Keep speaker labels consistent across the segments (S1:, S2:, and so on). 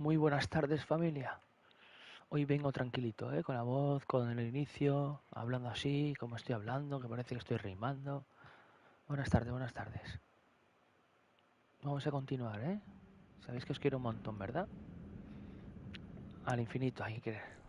S1: Muy buenas tardes, familia. Hoy vengo tranquilito, con la voz, con el inicio, hablando así, como estoy hablando, que parece que estoy rimando. Buenas tardes, buenas tardes. Vamos a continuar, ¿eh? Sabéis que os quiero un montón, ¿verdad? Al infinito, hay que querer.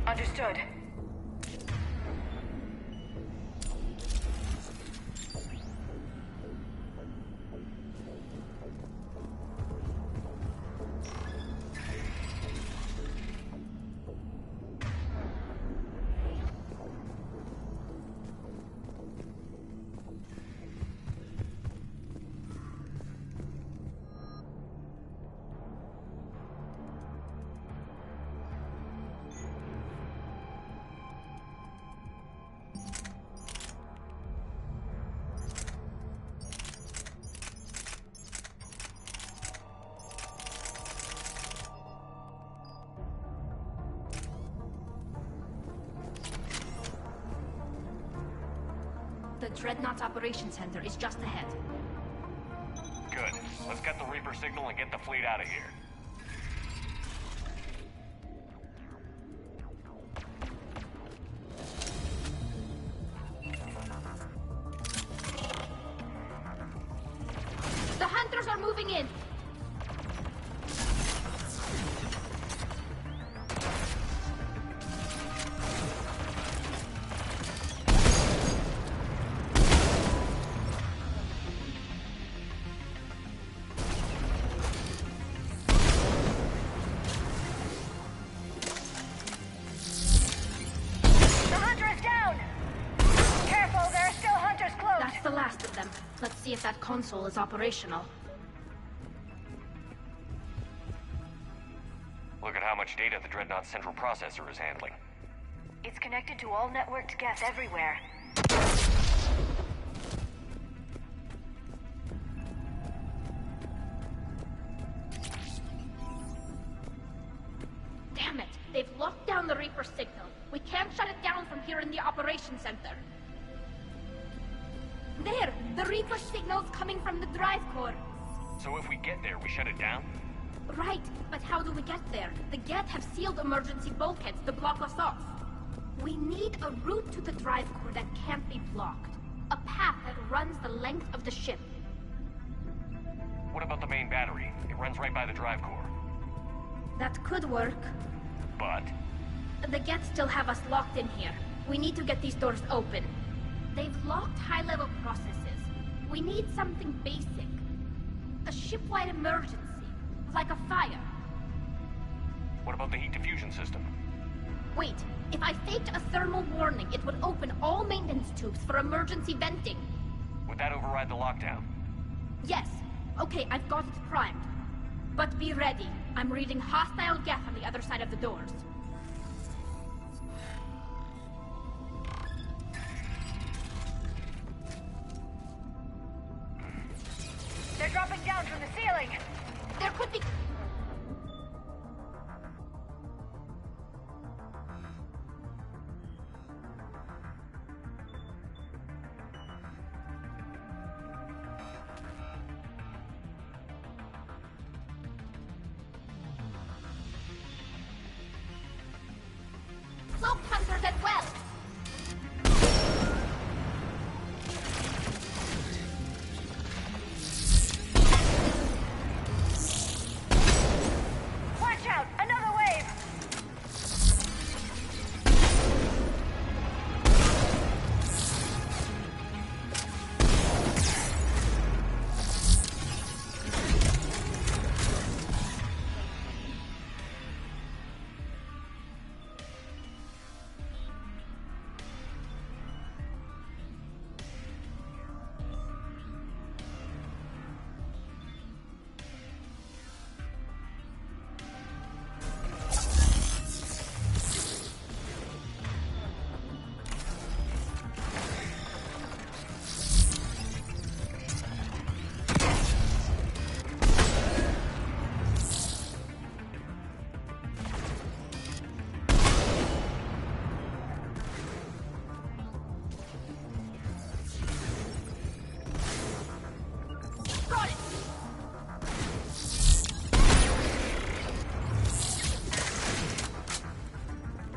S2: Understood.
S3: The Dreadnought's Operations Center is just ahead.
S4: Good. Let's get the Reaper signal and get the fleet out of here.
S3: The Hunters are moving in! That's the last of them. Let's see if that console is operational.
S4: Look at how much data the Dreadnought's central processor is handling.
S2: It's connected to all networked gas everywhere.
S3: Damn it! They've locked down the Reaper signal. We can't shut it down from here in the Operations Center. There! The Reaper signal's coming from the drive core.
S4: So if we get there, we shut it down?
S3: Right, but how do we get there? The Geth have sealed emergency bulkheads to block us off. We need a route to the drive core that can't be blocked. A path that runs the length of the ship.
S4: What about the main battery? It runs right by the drive core.
S3: That could work.
S4: But?
S3: The Geth still have us locked in here. We need to get these doors open. They've locked high-level processes. We need something basic. A ship-wide emergency. Like a fire.
S4: What about the heat diffusion system?
S3: Wait, if I faked a thermal warning, it would open all maintenance tubes for emergency venting.
S4: Would that override the lockdown?
S3: Yes. Okay, I've got it primed. But be ready. I'm reading hostile Geth on the other side of the doors.
S2: They're dropping down from the ceiling!
S3: There could be...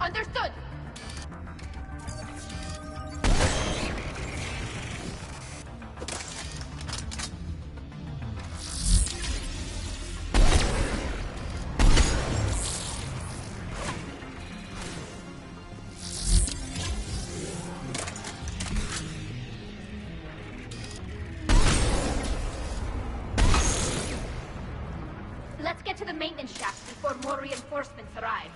S3: Understood! Let's get to the maintenance shaft before more reinforcements arrive.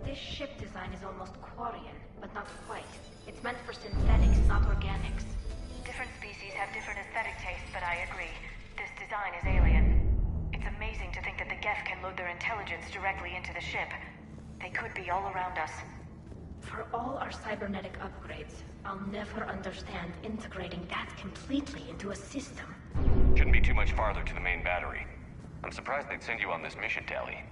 S3: This ship design is almost Quarian, but not quite. It's meant for synthetics, not organics.
S2: Different species have different aesthetic tastes, but I agree. This design is alien. It's amazing to think that the Geth can load their intelligence directly into the ship. They could be all around us.
S3: For all our cybernetic upgrades, I'll never understand integrating that completely into a system.
S4: Shouldn't be too much farther to the main battery. I'm surprised they'd send you on this mission, Tally.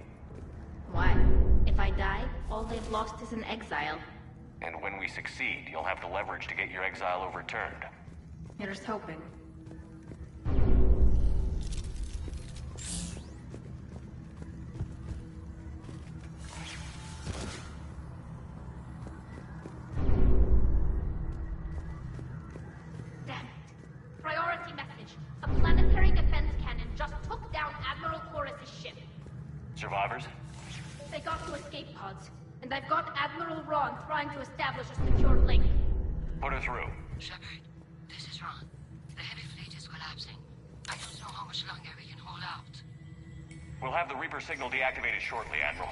S3: Why? If I die, all they've lost is an exile.
S4: And when we succeed, you'll have the leverage to get your exile overturned.
S3: Here's hoping. Damn it. Priority message. A planetary defense cannon just took down Admiral Chorus's ship.
S4: Survivors?
S3: They got to escape pods, and I've got Admiral Ron trying to establish a secure link.
S4: Put her through.
S5: Shepard, this is Ron. The heavy fleet is collapsing. I don't know how much longer we can hold out.
S4: We'll have the Reaper signal deactivated shortly, Admiral.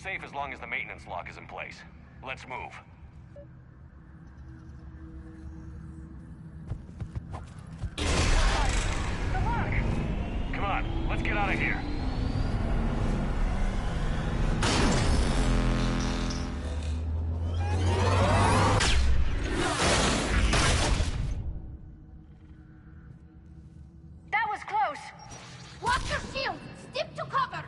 S4: safe as long as the maintenance lock is in place. Let's move.
S2: The lock!
S4: Come on, let's get out of here.
S2: That was close!
S3: Watch your shield! Stick to cover!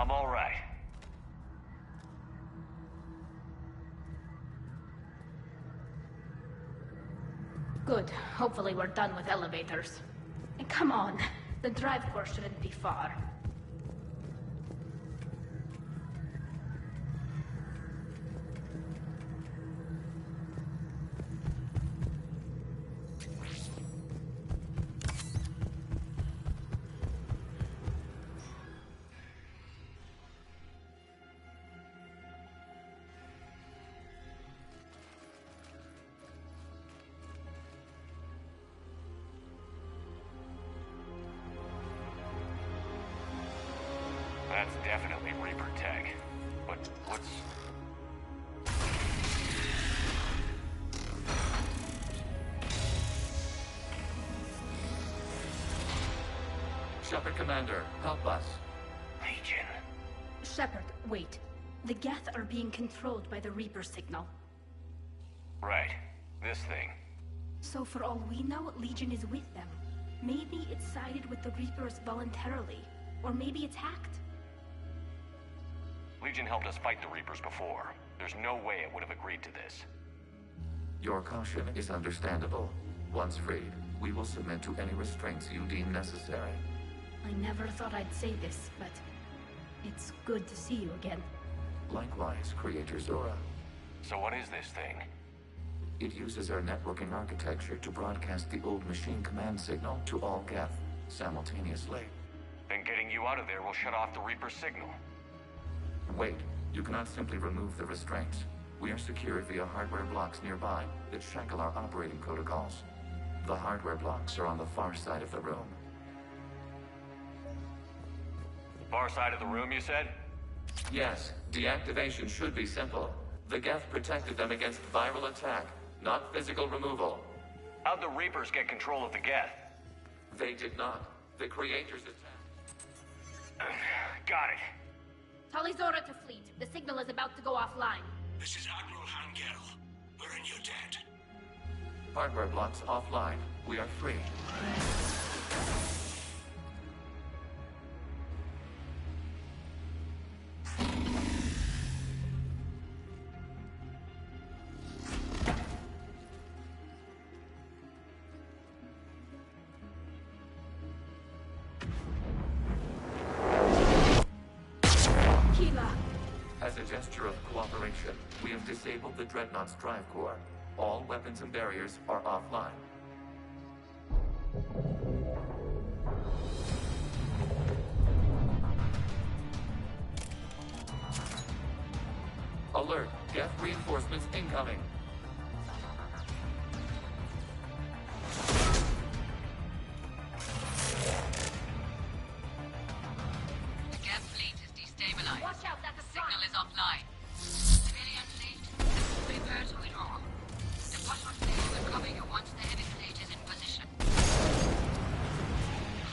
S4: I'm all right.
S3: Good. Hopefully we're done with elevators. And come on, the drive core shouldn't be far.
S4: That's definitely Reaper tech. But what's...
S6: Shepard Commander, help us.
S4: Legion?
S3: Shepard, wait. The Geth are being controlled by the Reaper signal.
S4: Right. This thing.
S3: So for all we know, Legion is with them. Maybe it sided with the Reapers voluntarily. Or maybe it's hacked.
S4: Legion helped us fight the Reapers before. There's no way it would have agreed to this.
S6: Your caution is understandable. Once freed, we will submit to any restraints you deem necessary.
S3: I never thought I'd say this, but it's good to see you again.
S6: Likewise, Creator Zora.
S4: So what is this thing?
S6: It uses our networking architecture to broadcast the old machine command signal to all Geth simultaneously.
S4: Then getting you out of there will shut off the Reaper signal.
S6: Wait, you cannot simply remove the restraints. We are secured via hardware blocks nearby that shackle our operating protocols. The hardware blocks are on the far side of the room.
S4: Far side of the room, you said?
S6: Yes, deactivation should be simple. The Geth protected them against viral attack, not physical removal.
S4: How'd the Reapers get control of the Geth?
S6: They did not. The Creators attacked.
S4: Got it.
S3: Tali Zora to fleet. The signal is about to go offline.
S7: This is Admiral Hangel. We're in your debt.
S6: Hardware blocks offline. We are free. As a gesture of cooperation, we have disabled the Dreadnought's drive core. All weapons and barriers are offline. Alert! Geth reinforcements incoming!
S5: The Geth fleet is destabilized.
S3: Watch out, that's a
S5: Signal
S3: sign.
S5: is offline. Civilian fleet, prepare to withdraw. The bottom fleet will cover you once the heavy fleet is in position.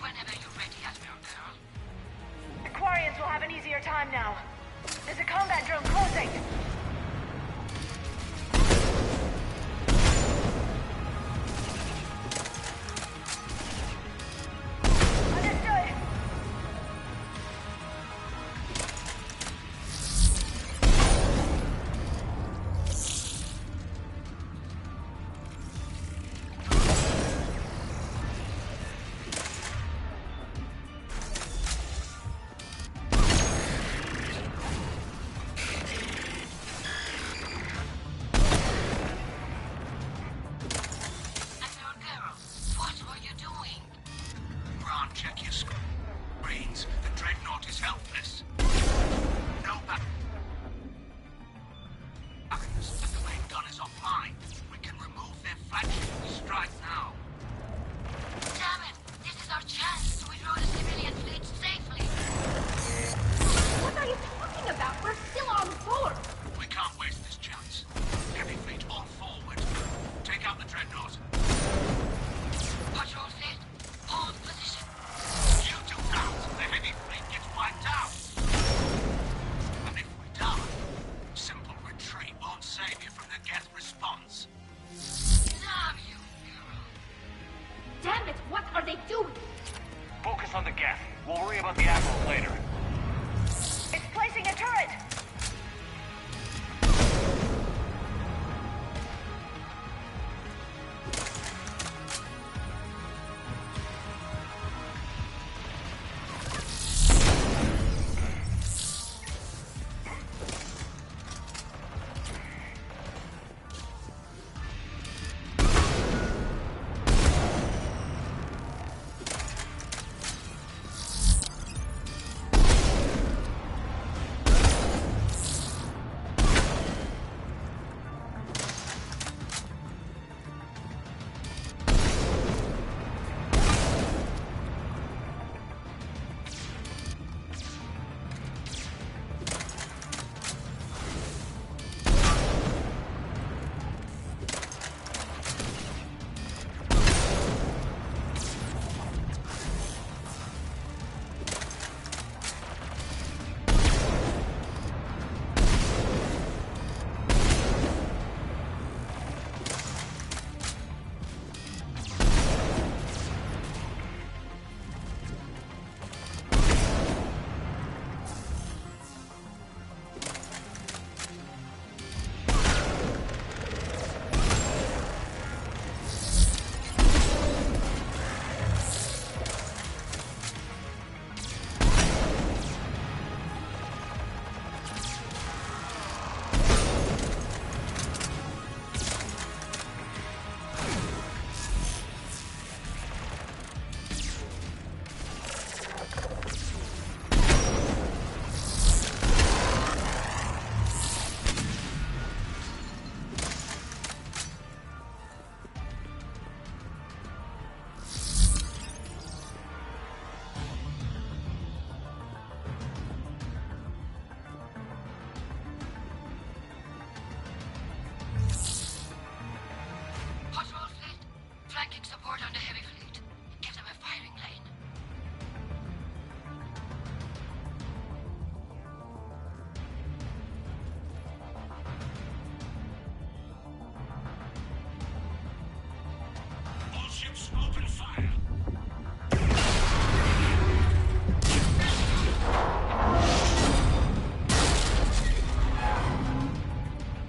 S5: Whenever you're ready, Admiral Girl.
S2: The Quarians will have an easier time now. There's a combat drone closing! Understood!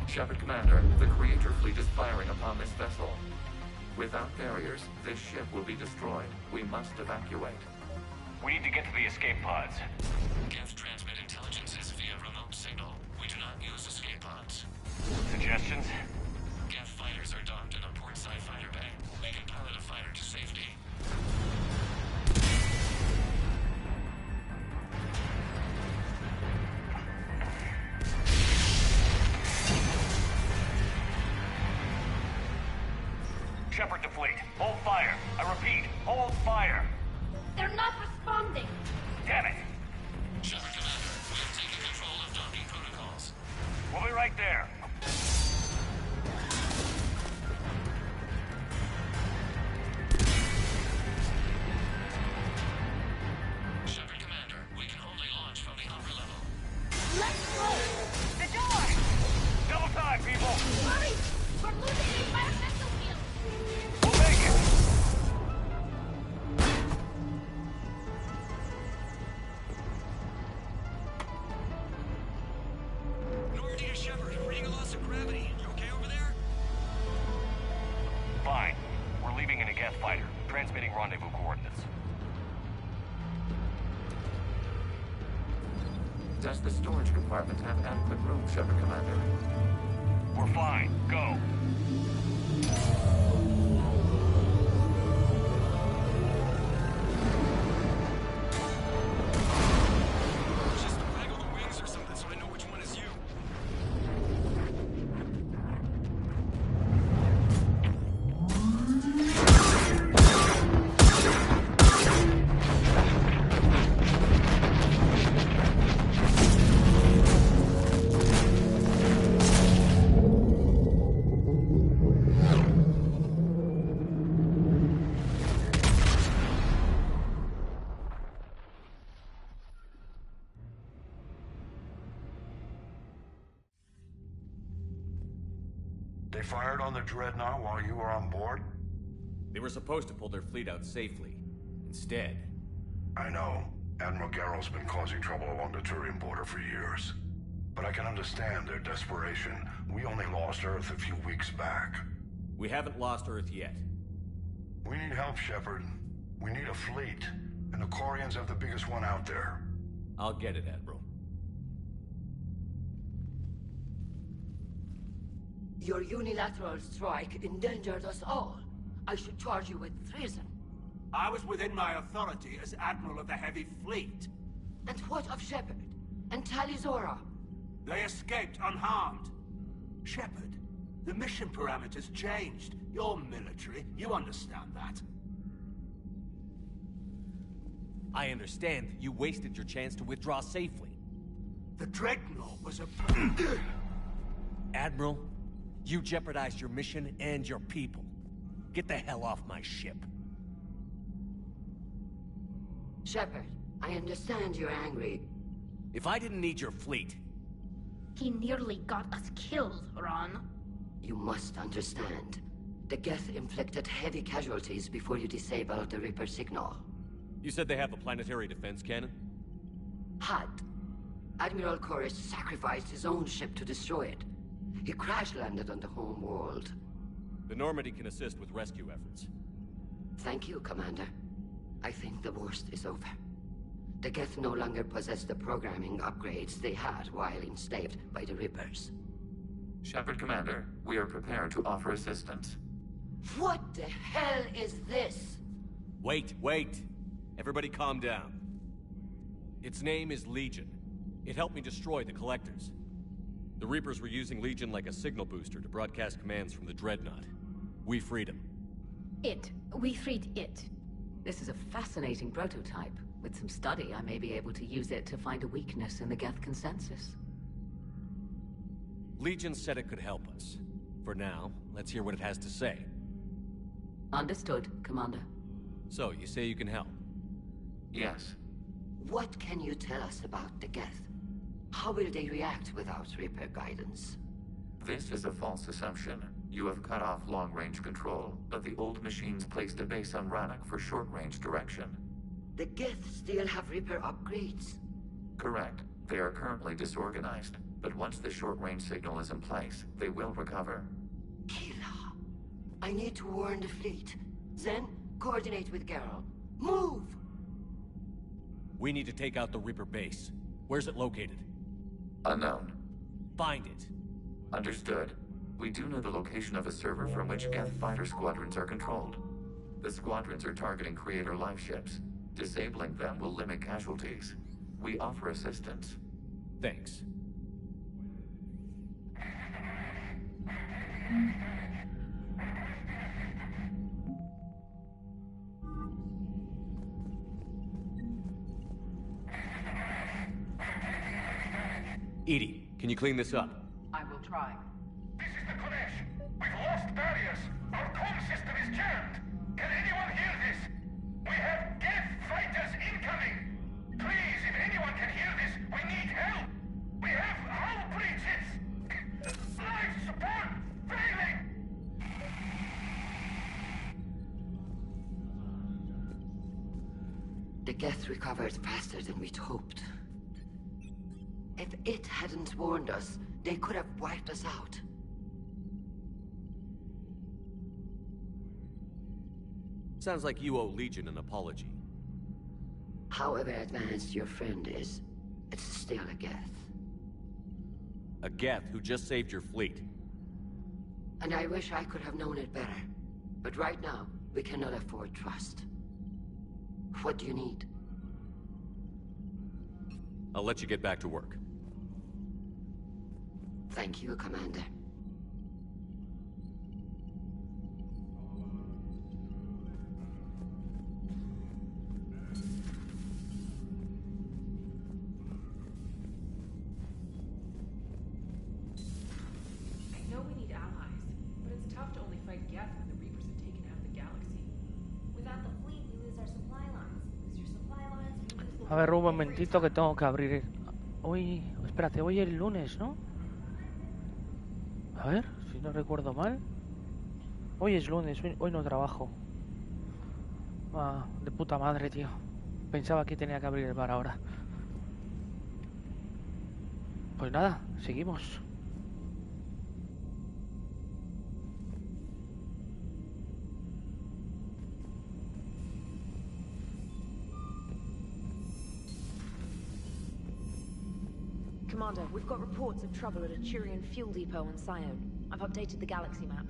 S6: Shepard Commander, the Creator fleet is firing upon this vessel. Without barriers, this ship will be destroyed. We must evacuate.
S4: We need to get to the escape pods.
S6: Geth transmit intelligences via remote signal. We do not use escape pods.
S4: Suggestions?
S6: Geth fighters are docked in a portside fighter bay. We can pilot a fighter to safety.
S4: Shepard to fleet. Hold fire. I repeat, hold fire.
S3: They're not responding.
S4: Damn it.
S6: Shepard Commander, we have taken control of docking protocols.
S4: We'll be right there.
S6: Shepard Commander, we can only launch from the upper level.
S3: Let's go!
S2: The door!
S4: Double time, people.
S3: Hurry! We're losing the environmental field!
S4: We'll make it.
S7: Normandy to Shepard, reading a loss of gravity. You okay over there?
S4: Fine. We're leaving in a Geth fighter. Transmitting rendezvous coordinates.
S6: Does the storage compartment have adequate room, Shepard Commander?
S4: We're fine. Go.
S7: Just waggle the wings or something so I know which one is you.
S8: They fired on the Dreadnought while you were on board?
S9: They were supposed to pull their fleet out safely. Instead,
S8: I know. Admiral Garrow's been causing trouble along the Turian border for years. But I can understand their desperation. We only lost Earth a few weeks back.
S9: we haven't lost Earth yet.
S8: We need help, Shepard. We need a fleet. And the Quarians have the biggest one out there.
S9: I'll get it, Admiral.
S10: Your unilateral strike endangered us all. I should charge you with treason.
S7: I was within my authority as Admiral of the Heavy Fleet.
S10: And what of Shepard? And Talizora?
S7: They escaped unharmed. Shepard, the mission parameters changed. You're military, you understand that.
S9: I understand that you wasted your chance to withdraw safely.
S7: The Dreadnought was a...
S9: Admiral, you jeopardized your mission and your people. Get the hell off my ship.
S10: Shepard, I understand you're angry.
S9: If I didn't need your fleet...
S3: He nearly got us killed, Ron.
S10: You must understand. The Geth inflicted heavy casualties before you disabled the Reaper signal.
S9: You said they have a planetary defense cannon?
S10: Had. Admiral Koris sacrificed his own ship to destroy it. He crash-landed on the home world.
S9: The Normandy can assist with rescue efforts.
S10: Thank you, Commander. I think the worst is over. The Geth no longer possess the programming upgrades they had while enslaved by the Reapers.
S6: Shepard Commander, we are prepared to offer assistance.
S10: What the hell is this?
S9: Wait. Everybody calm down. Its name is Legion. It helped me destroy the Collectors. The Reapers were using Legion like a signal booster to broadcast commands from the Dreadnought. We freed him.
S3: We freed it.
S11: This is a fascinating prototype. With some study, I may be able to use it to find a weakness in the Geth consensus.
S9: Legion said it could help us. For now, let's hear what it has to say.
S11: Understood, Commander.
S9: So, you say you can help?
S6: Yes.
S10: What can you tell us about the Geth? How will they react without Reaper guidance?
S6: This is a false assumption. You have cut off long-range control, but the old machines placed a base on Rannoch for short-range direction.
S10: The Geth still have Reaper upgrades?
S6: Correct. They are currently disorganized, but once the short-range signal is in place, they will recover.
S10: Kila, I need to warn the fleet. Zen, coordinate with Geralt. Move!
S9: We need to take out the Reaper base. Where's it located?
S6: Unknown.
S9: Find it.
S6: Understood. We do know the location of a server from which Geth fighter squadrons are controlled. The squadrons are targeting Creator life ships. Disabling them will limit casualties. We offer assistance.
S9: Thanks. Edie, can you clean this up?
S5: I will try.
S12: This is the Kodesh. We've lost barriers. Our comm system is jammed. Can anyone hear this? We have Geth fighters incoming. Please, if anyone can hear this, we need help. We have hull breaches. Life support failing.
S10: The Geth recovered faster than we'd hoped. If it hadn't warned us, they could have wiped us out.
S9: Sounds like you owe Legion an apology.
S10: However advanced your friend is, it's still a Geth.
S9: A Geth who just saved your fleet.
S10: And I wish I could have known it better. But right now, we cannot afford trust. What do you need?
S9: I'll let you get back to work.
S10: Thank you, Commander.
S13: I know we need allies, but it's tough to only fight Geth when the Reapers have taken half the galaxy.
S14: Without the fleet, we lose our supply lines. Lose your supply lines, you lose the...
S1: A ver, un momentito que tengo que abrir. Hoy, espérate, hoy es el lunes, ¿no? A ver, si no recuerdo mal. Hoy es lunes, hoy no trabajo. Ah, de puta madre, tío. Pensaba que tenía que abrir el bar ahora. Pues nada, seguimos.
S14: Commander, we've got reports of trouble at a Turian fuel depot on Scion. I've updated the galaxy map.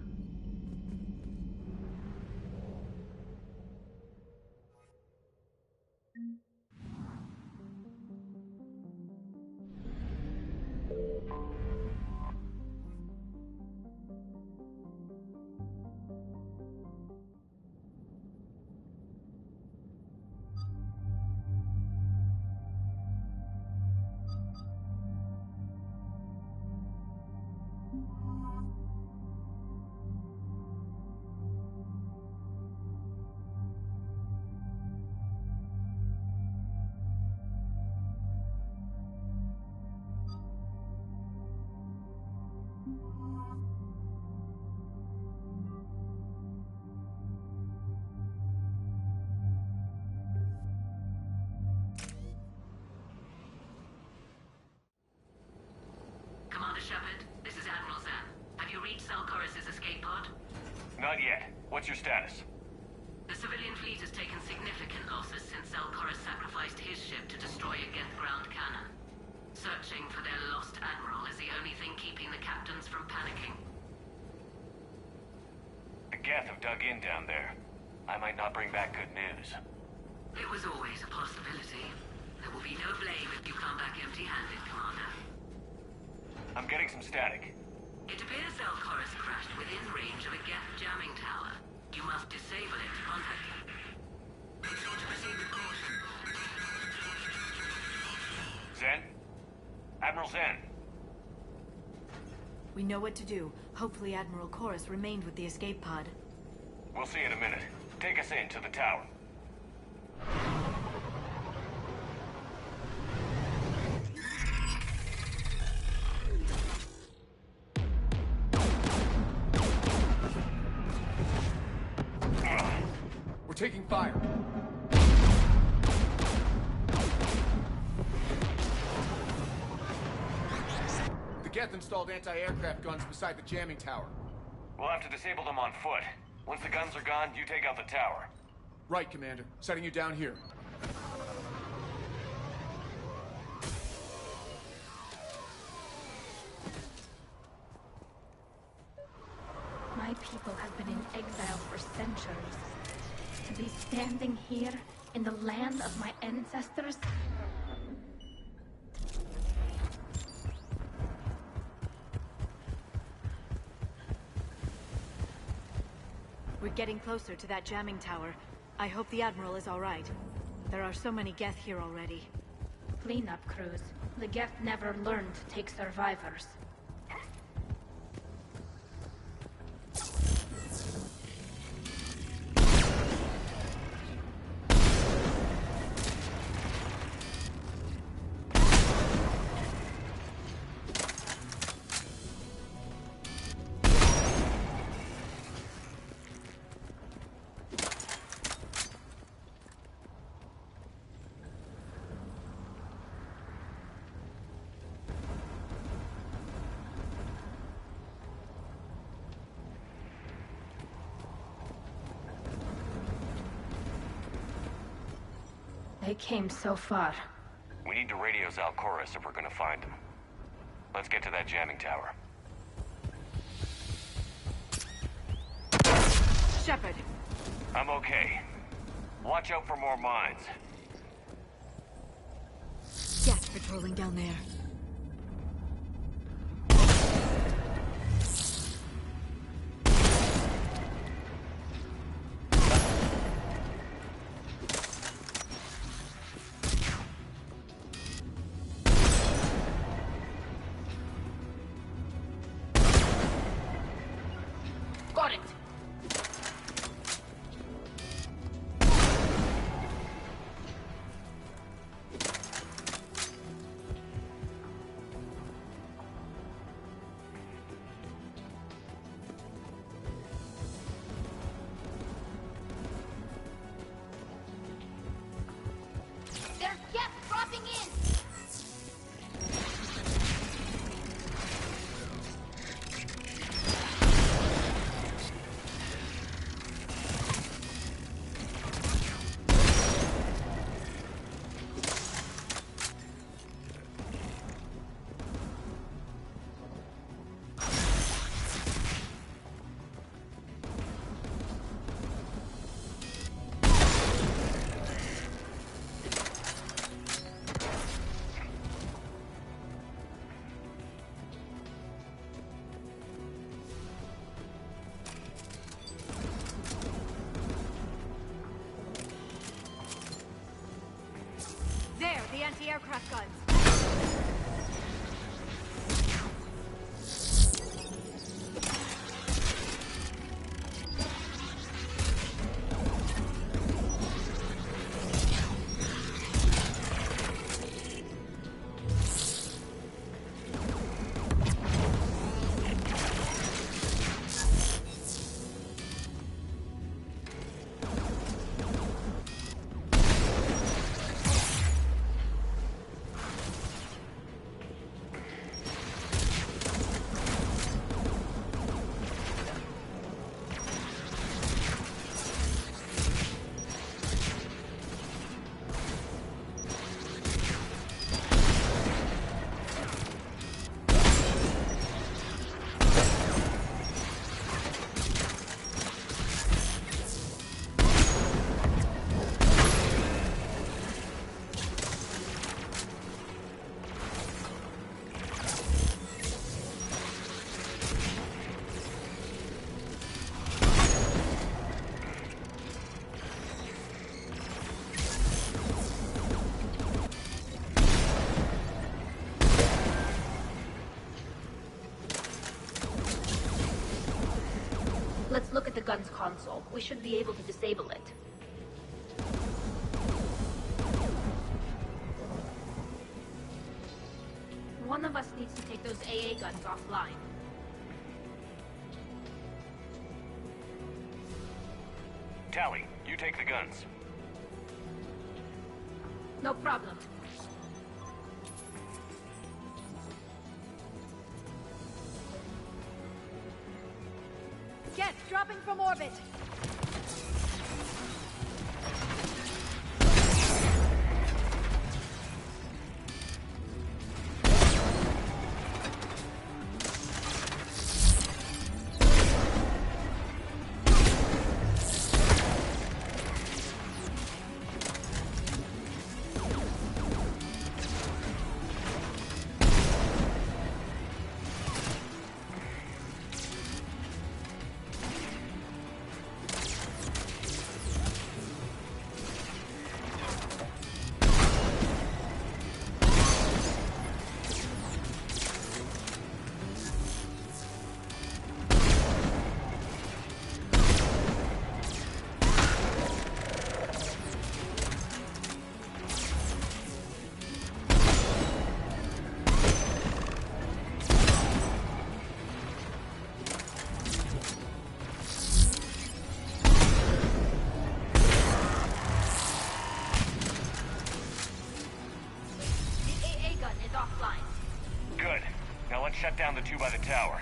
S4: Not yet. What's your status?
S11: The civilian fleet has taken significant losses since Zelkorus sacrificed his ship to destroy a Geth ground cannon. Searching for their lost admiral is the only thing keeping the captains from panicking.
S4: The Geth have dug in down there. I might not bring back good news.
S11: It was always a possibility. There will be no blame if you come back empty-handed, Commander.
S4: I'm getting some static.
S11: It appears Zelkorus crashed within range of a Geth jamming tower. You must disable it to contact him.
S4: Zen? Admiral Zen?
S15: We know what to do. Hopefully Admiral Chorus remained with the escape pod.
S4: We'll see in a minute. Take us in to the tower.
S16: taking fire. The Geth installed anti-aircraft guns beside the jamming tower.
S4: We'll have to disable them on foot. Once the guns are gone, you take out the tower.
S16: Right, Commander. Setting you down here.
S3: My people have been in exile for centuries. To be standing here in the land of my ancestors?
S15: We're getting closer to that jamming tower. I hope the Admiral is all right. There are so many Geth here already.
S3: Cleanup crews. The Geth never learned to take survivors. They came so far.
S4: We need to radio Zalcoris if we're gonna find him. Let's get to that jamming tower.
S15: Shepard!
S4: I'm okay. Watch out for more mines.
S15: Geth patrolling down there.
S3: Got it! There's Geth dropping in!
S15: There, the anti-aircraft guns.
S3: Let's look at the gun's console. We should be able to disable it. One of us needs to take those AA guns offline.
S4: Tally, you take the guns.
S3: No problem.
S15: Geth dropping from orbit.
S4: Shut down the two by the tower.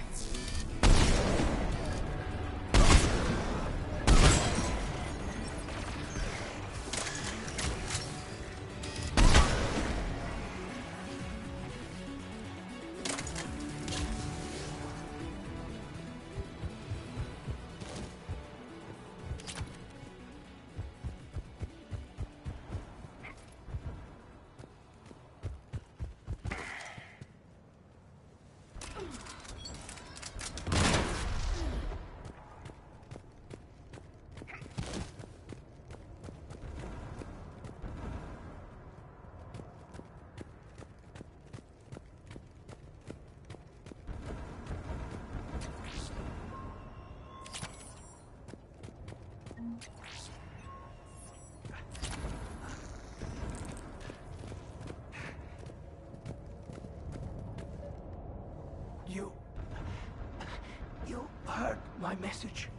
S7: You heard my message.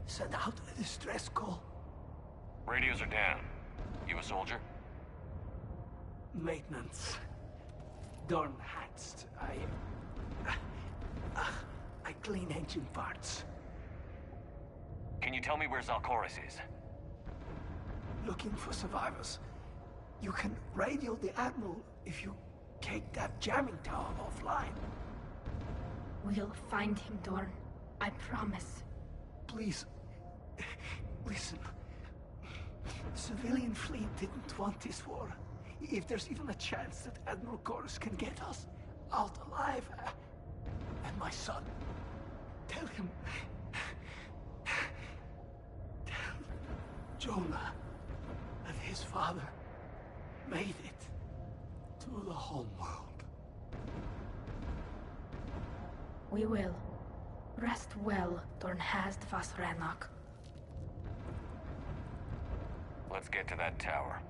S7: Send out a distress call.
S4: Radios are down. You a soldier?
S7: Maintenance. Dorn hats. I clean engine parts.
S4: Can you tell me where Zalcoris is?
S7: Looking for survivors. You can radio the Admiral if you take that jamming tower offline.
S3: We'll find him, Dorn. I promise.
S7: Please, listen. The civilian fleet didn't want this war. If there's even a chance that Admiral Chorus can get us out alive, and my son, tell him. Tell Jonah that his father made it to the homeworld.
S3: We will. Rest well, Dornhast Vasranok.
S4: Let's get to that tower.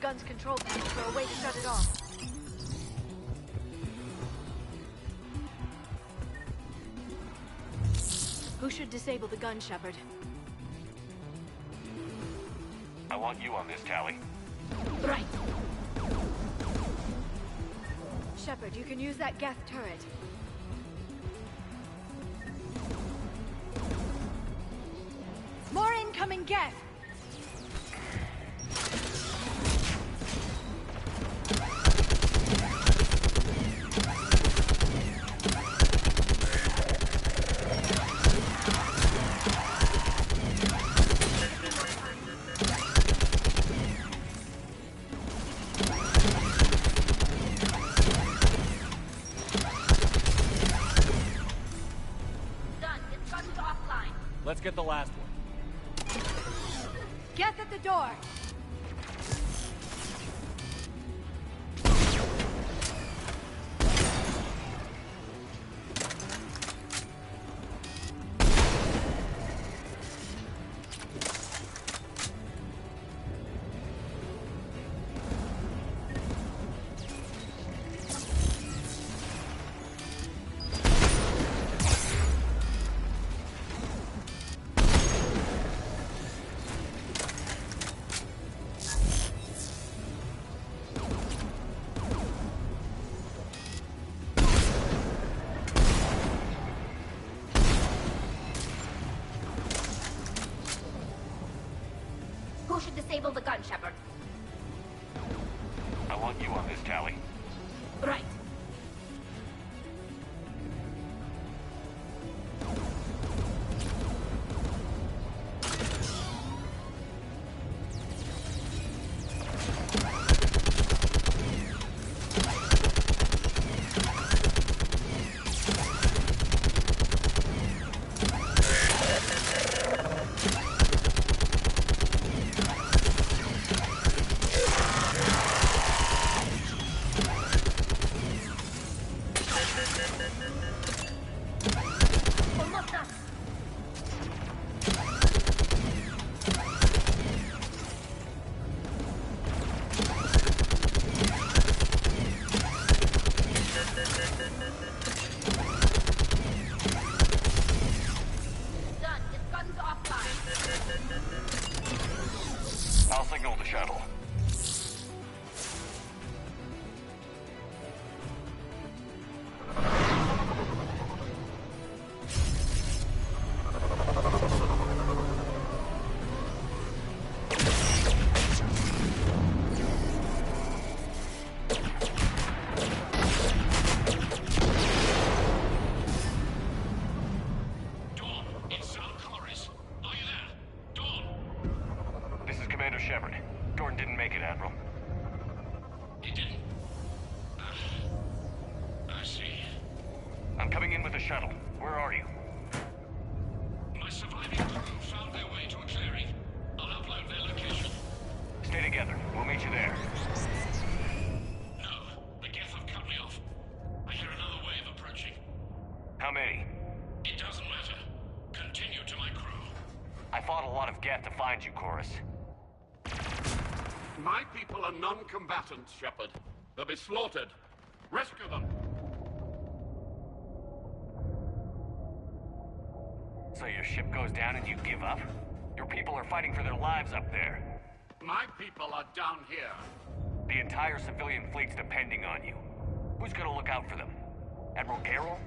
S15: gun's control panel for a way to shut it off. Who should disable the gun, Shepard?
S4: I want you on this, Tally.
S3: Right.
S15: Shepard, you can use that Geth turret. More incoming Geth!
S3: Done. It's gun's offline.
S9: Let's get the last one.
S15: Geth at the door!
S3: Who should disable the gun, Shepard?
S4: I want you on this, Tally.
S3: Right. Almost done. Done. Its gun's offline.
S4: I'll signal the shuttle.
S12: Dawn, it's Sal Corris. Are you there? Dawn!
S4: This is Commander Shepard. Gordon didn't make it, Admiral.
S12: He didn't. I see.
S4: I'm coming in with the shuttle. Where are you?
S12: My surviving crew found their way to a clearing. I'll upload their location.
S4: Stay together. We'll meet you there.
S12: No, the Geth have cut me off. I hear another wave approaching.
S4: How many?
S12: It doesn't matter. Continue to my crew.
S4: I fought a lot of Geth to find you, Chorus.
S12: My people are non-combatants, Shepard. They'll be slaughtered. Rescue them.
S4: So your ship goes down and you give up? Your people are fighting for their lives up there.
S12: My people are down here.
S4: The entire civilian fleet's depending on you. Who's gonna look out for them? Admiral Garrel?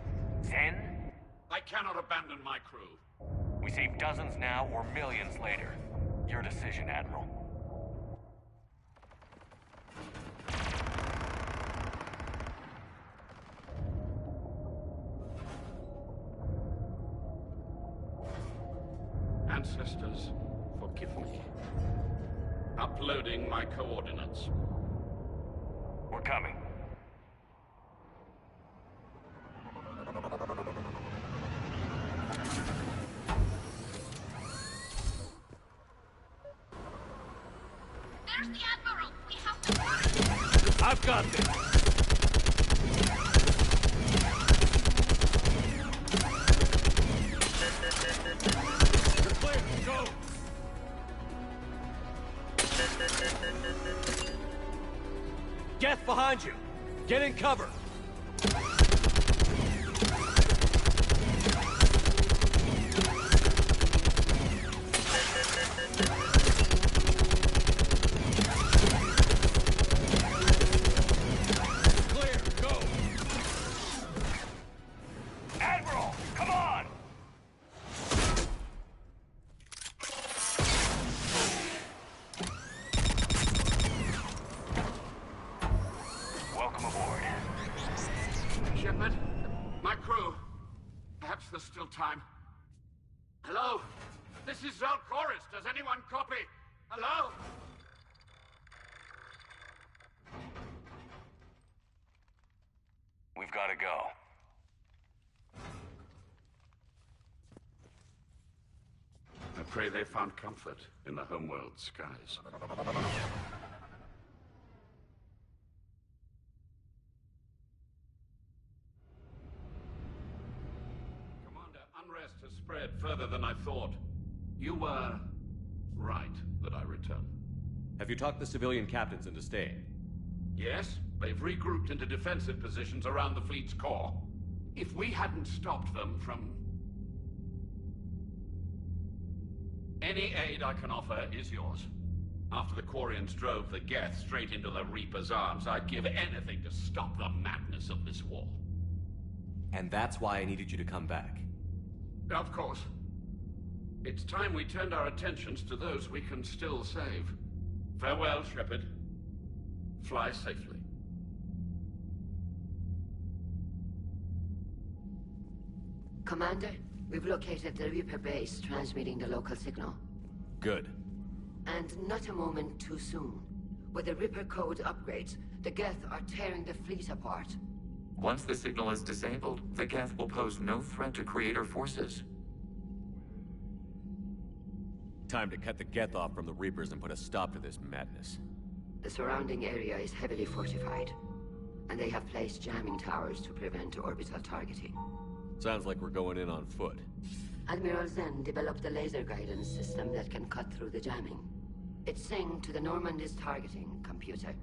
S4: Zen?
S12: I cannot abandon my crew.
S4: We save dozens now or millions later. Your decision, Admiral.
S12: Ancestors, forgive me. Uploading my coordinates.
S4: We're coming.
S3: There's the Admiral. We have to hurry.
S9: I've got this. You're clear. Go. behind you! Get in cover!
S4: Clear, go! Admiral, come on! Welcome aboard.
S12: Shepard, my crew. Perhaps there's still time. Hello? This is Zalchorus. Does anyone copy? Hello?
S4: We've got to go.
S12: I pray they found comfort in the homeworld skies. Commander, unrest has spread further than I thought. You were right that I return.
S9: Have you talked the civilian captains into staying?
S12: Yes, they've regrouped into defensive positions around the fleet's core. If we hadn't stopped them from... Any aid I can offer is yours. After the Quarians drove the Geth straight into the Reaper's arms, I'd give anything to stop the madness of this war.
S9: And that's why I needed you to come back.
S12: Of course. It's time we turned our attentions to those we can still save. Farewell, Shepard. Fly safely.
S10: Commander, we've located the Reaper base transmitting the local signal.
S9: Good.
S10: And not a moment too soon. With the Reaper code upgrades, the Geth are tearing the fleet apart.
S6: Once the signal is disabled, the Geth will pose no threat to Creator forces.
S9: Time to cut the Geth off from the Reapers and put a stop to this madness.
S10: The surrounding area is heavily fortified, and they have placed jamming towers to prevent orbital targeting.
S9: Sounds like we're going in on foot.
S10: Admiral Zen developed a laser guidance system that can cut through the jamming. It's synced to the Normandy's targeting computer.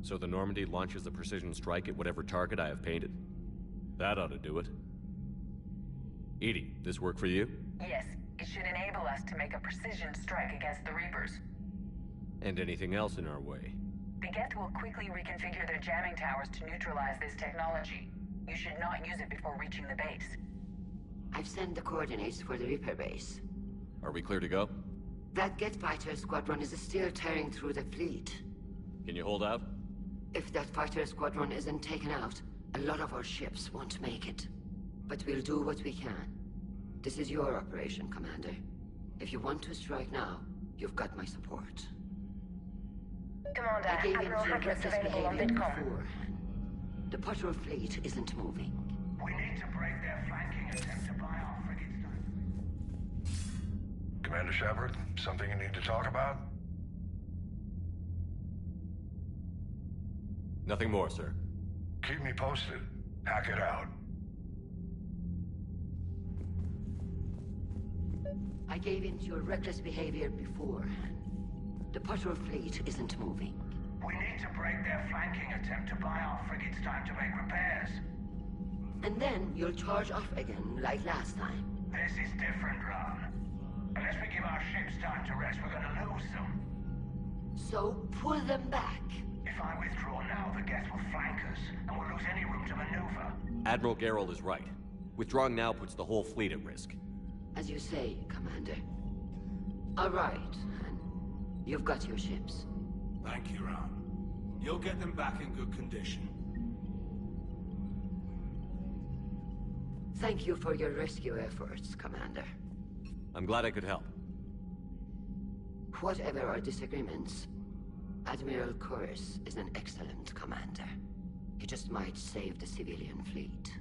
S9: So the Normandy launches a precision strike at whatever target I have painted? That ought to do it. Edie, this work for you?
S11: Yes, it should enable us to make a precision strike against the Reapers.
S9: And anything else in our way?
S11: The Geth will quickly reconfigure their jamming towers to neutralize this technology. You should not use it before reaching the base.
S10: I've sent the coordinates for the Reaper base.
S9: Are we clear to go?
S10: That Geth fighter squadron is still tearing through the fleet.
S9: Can you hold out?
S10: If that fighter squadron isn't taken out, a lot of our ships won't make it. But we'll do what we can. This is your operation, Commander. If you want to strike now, you've got my support.
S11: Commander,
S10: I gave
S11: Admiral
S10: in to
S11: Hackett's
S10: reckless
S11: available on
S10: behavior
S11: Vidcom.
S10: before. The patrol fleet isn't moving.
S12: We need to break their flanking attempt to buy our frigates time.
S8: Commander Shepard, something you need to talk about?
S9: Nothing more, sir.
S8: Keep me posted. Hack it out.
S10: I gave in to your reckless behavior beforehand. The patrol fleet isn't moving.
S12: We need to break their flanking attempt to buy our frigates time to make repairs.
S10: And then you'll charge off again, like last time.
S12: This is different, Ron. Unless we give our ships time to rest, we're gonna lose them.
S10: So pull them back.
S12: If I withdraw now, the Geth will flank us, and we'll lose any room to maneuver.
S9: Admiral Geralt is right. Withdrawing now puts the whole fleet at risk.
S10: As you say, Commander. All right, Han. You've got your ships.
S7: Thank you, Ron. You'll get them back in good condition.
S10: Thank you for your rescue efforts, Commander.
S9: I'm glad I could help.
S10: Whatever our disagreements, Admiral Chorus is an excellent commander. He just might save the civilian fleet.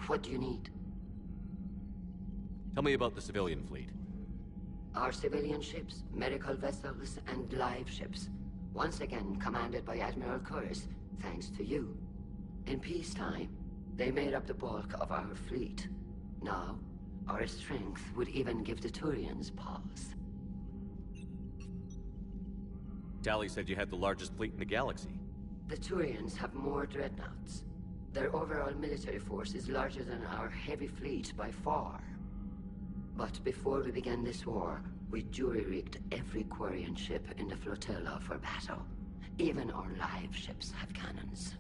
S10: What do you need?
S9: Tell me about the civilian fleet.
S10: Our civilian ships, medical vessels, and live ships. Once again commanded by Admiral Chorus, thanks to you. In peacetime, they made up the bulk of our fleet. Now, our strength would even give the Turians pause.
S9: Tally said you had the largest fleet in the galaxy.
S10: The Turians have more dreadnoughts. Their overall military force is larger than our heavy fleet by far. But before we began this war, we jury-rigged every Quarian ship in the flotilla for battle. Even our live ships have cannons.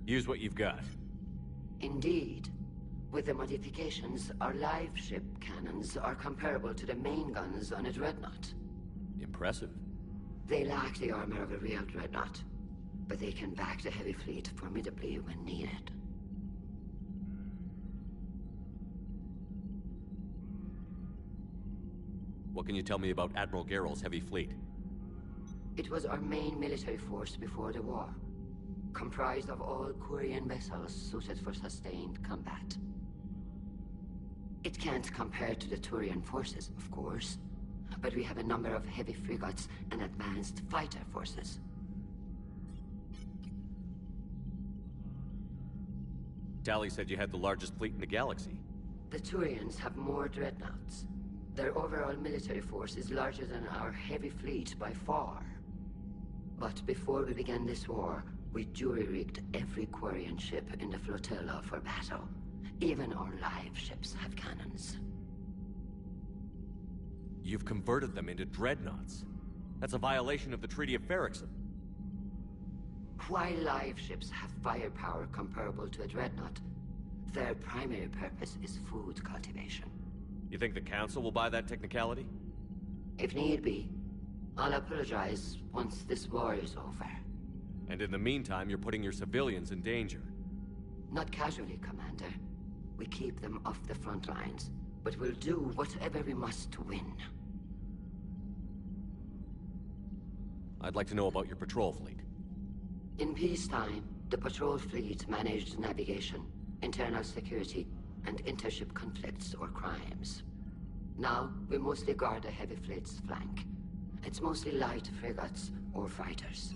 S9: Use what you've got.
S10: Indeed. With the modifications, our live ship cannons are comparable to the main guns on a dreadnought.
S9: Impressive.
S10: They lack the armor of a real dreadnought, but they can back the heavy fleet formidably when needed.
S9: What can you tell me about Admiral Geralt's heavy fleet?
S10: It was our main military force before the war, comprised of all Quarian vessels suited for sustained combat. It can't compare to the Turian forces, of course, but we have a number of heavy frigates and advanced fighter forces.
S9: Tally said you had the largest fleet in the galaxy.
S10: The Turians have more dreadnoughts. Their overall military force is larger than our heavy fleet by far. But before we began this war, we jury-rigged every Quarian ship in the flotilla for battle. Even our live ships have cannons.
S9: You've converted them into dreadnoughts. That's a violation of the Treaty of Ferrixon.
S10: While live ships have firepower comparable to a dreadnought, their primary purpose is food cultivation.
S9: You think the Council will buy that technicality?
S10: If need be, I'll apologize once this war is over.
S9: And in the meantime, you're putting your civilians in danger.
S10: Not casually, Commander. We keep them off the front lines, but we'll do whatever we must to win.
S9: I'd like to know about your patrol fleet.
S10: In peacetime, the patrol fleet managed navigation, internal security, and intership conflicts or crimes. Now, we mostly guard the heavy fleet's flank. It's mostly light frigates or fighters.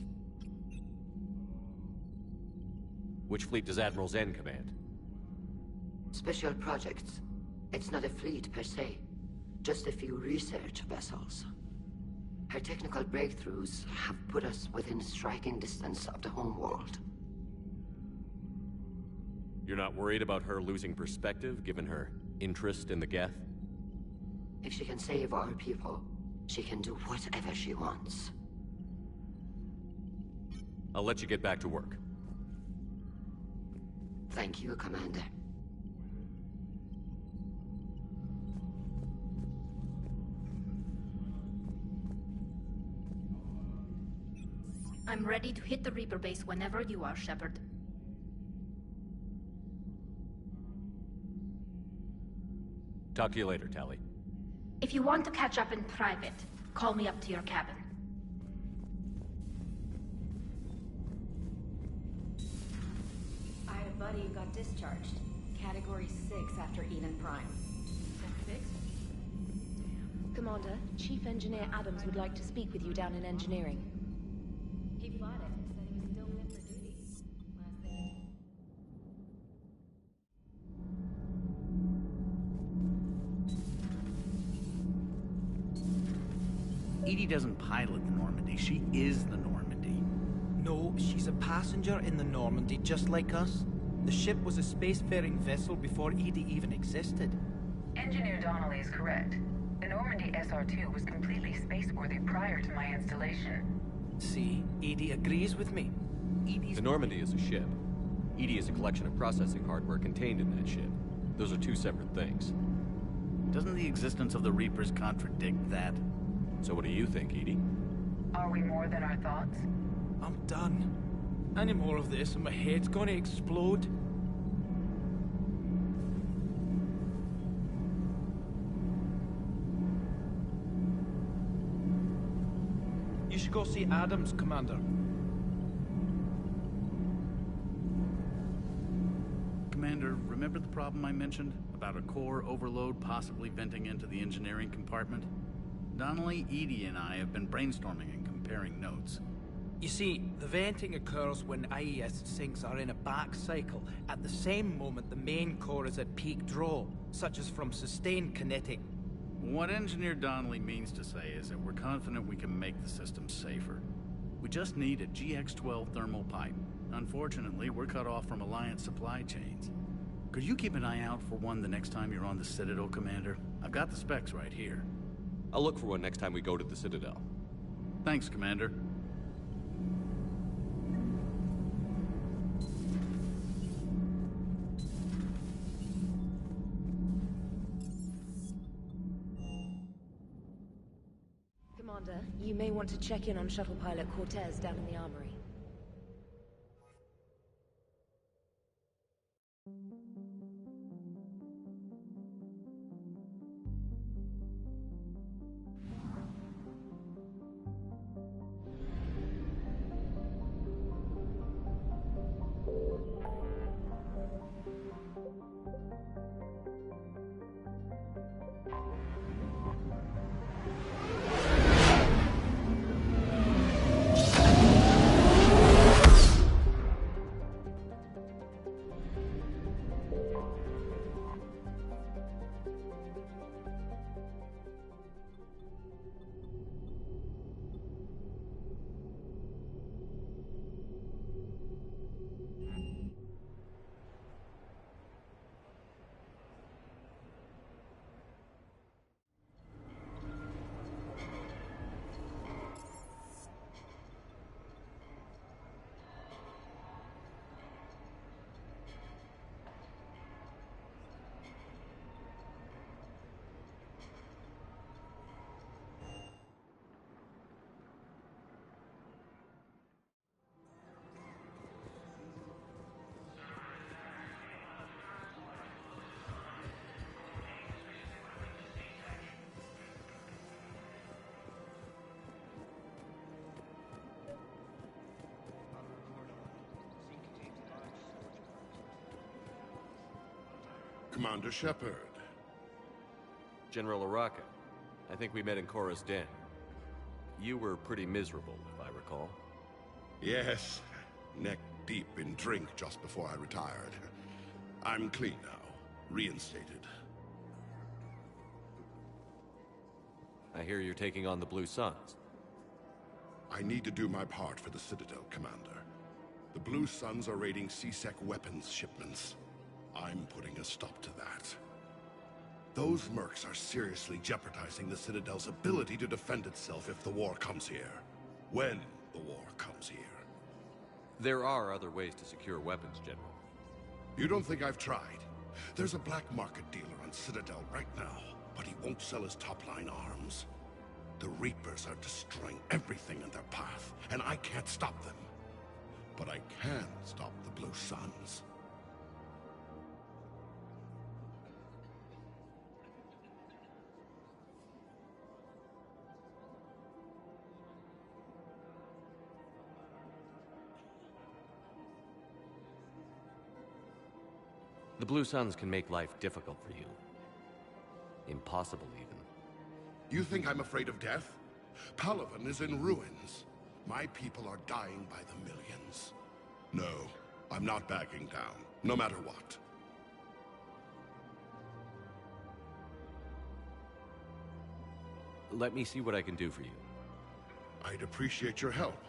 S9: Which fleet does Admiral Zen command?
S10: Special projects. It's not a fleet per se, just a few research vessels. Her technical breakthroughs have put us within striking distance of the homeworld.
S9: You're not worried about her losing perspective, given her interest in the Geth?
S10: If she can save our people, she can do whatever she wants.
S9: I'll let you get back to work.
S10: Thank you, Commander.
S3: I'm ready to hit the Reaper base whenever you are, Shepard.
S9: Talk to you later, Tally.
S3: If you want to catch up in private, call me up to your cabin.
S14: I had a buddy who got discharged. Category 6 after Eden Prime.
S13: Fixed?
S14: Commander, Chief Engineer Adams would like to speak with you down in engineering. He fought it and said he was still fit for duty. Last thing.
S17: Edie doesn't pilot the Normandy, she is the Normandy.
S18: No, she's a passenger in the Normandy, just like us. The ship was a spacefaring vessel before Edie even existed.
S11: Engineer Donnelly is correct. The Normandy SR-2 was completely spaceworthy prior to my installation.
S18: See, Edie agrees with me.
S9: The Normandy is a ship. Edie is a collection of processing hardware contained in that ship. Those are two separate things.
S17: Doesn't the existence of the Reapers contradict that?
S9: So what do you think, Edie?
S11: Are we more than our thoughts?
S18: I'm done. Any more of this and my head's gonna explode. You should go see Adams, Commander.
S17: Commander, remember the problem I mentioned? About a core overload possibly venting into the engineering compartment? Donnelly, Edie, and I have been brainstorming and comparing notes.
S18: You see, the venting occurs when IES sinks are in a back cycle, at the same moment the main core is at peak draw, such as from sustained kinetic...
S17: What Engineer Donnelly means to say is that we're confident we can make the system safer. We just need a GX-12 thermal pipe. Unfortunately, we're cut off from Alliance supply chains. Could you keep an eye out for one the next time you're on the Citadel, Commander? I've got the specs right here.
S9: I'll look for one next time we go to the Citadel.
S17: Thanks, Commander.
S14: Commander, you may want to check in on shuttle pilot Cortez down in the armory.
S8: Commander Shepard.
S9: General Araka, I think we met in Cora's den. You were pretty miserable, if I recall.
S8: Yes, neck deep in drink just before I retired. I'm clean now, reinstated.
S9: I hear you're taking on the Blue Suns.
S8: I need to do my part for the Citadel, Commander. The Blue Suns are raiding C-Sec weapons shipments. I'm putting a stop to that. Those mercs are seriously jeopardizing the Citadel's ability to defend itself if the war comes here. When the war comes here.
S9: There are other ways to secure weapons, General.
S8: You don't think I've tried? There's a black market dealer on Citadel right now, but he won't sell his top-line arms. The Reapers are destroying everything in their path, and I can't stop them. But I can stop the Blue Suns.
S9: The Blue Suns can make life difficult for you. Impossible, even.
S8: You think I'm afraid of death? Palaven is in ruins. My people are dying by the millions. No, I'm not backing down, no matter what.
S9: Let me see what I can do for you.
S8: I'd appreciate your help,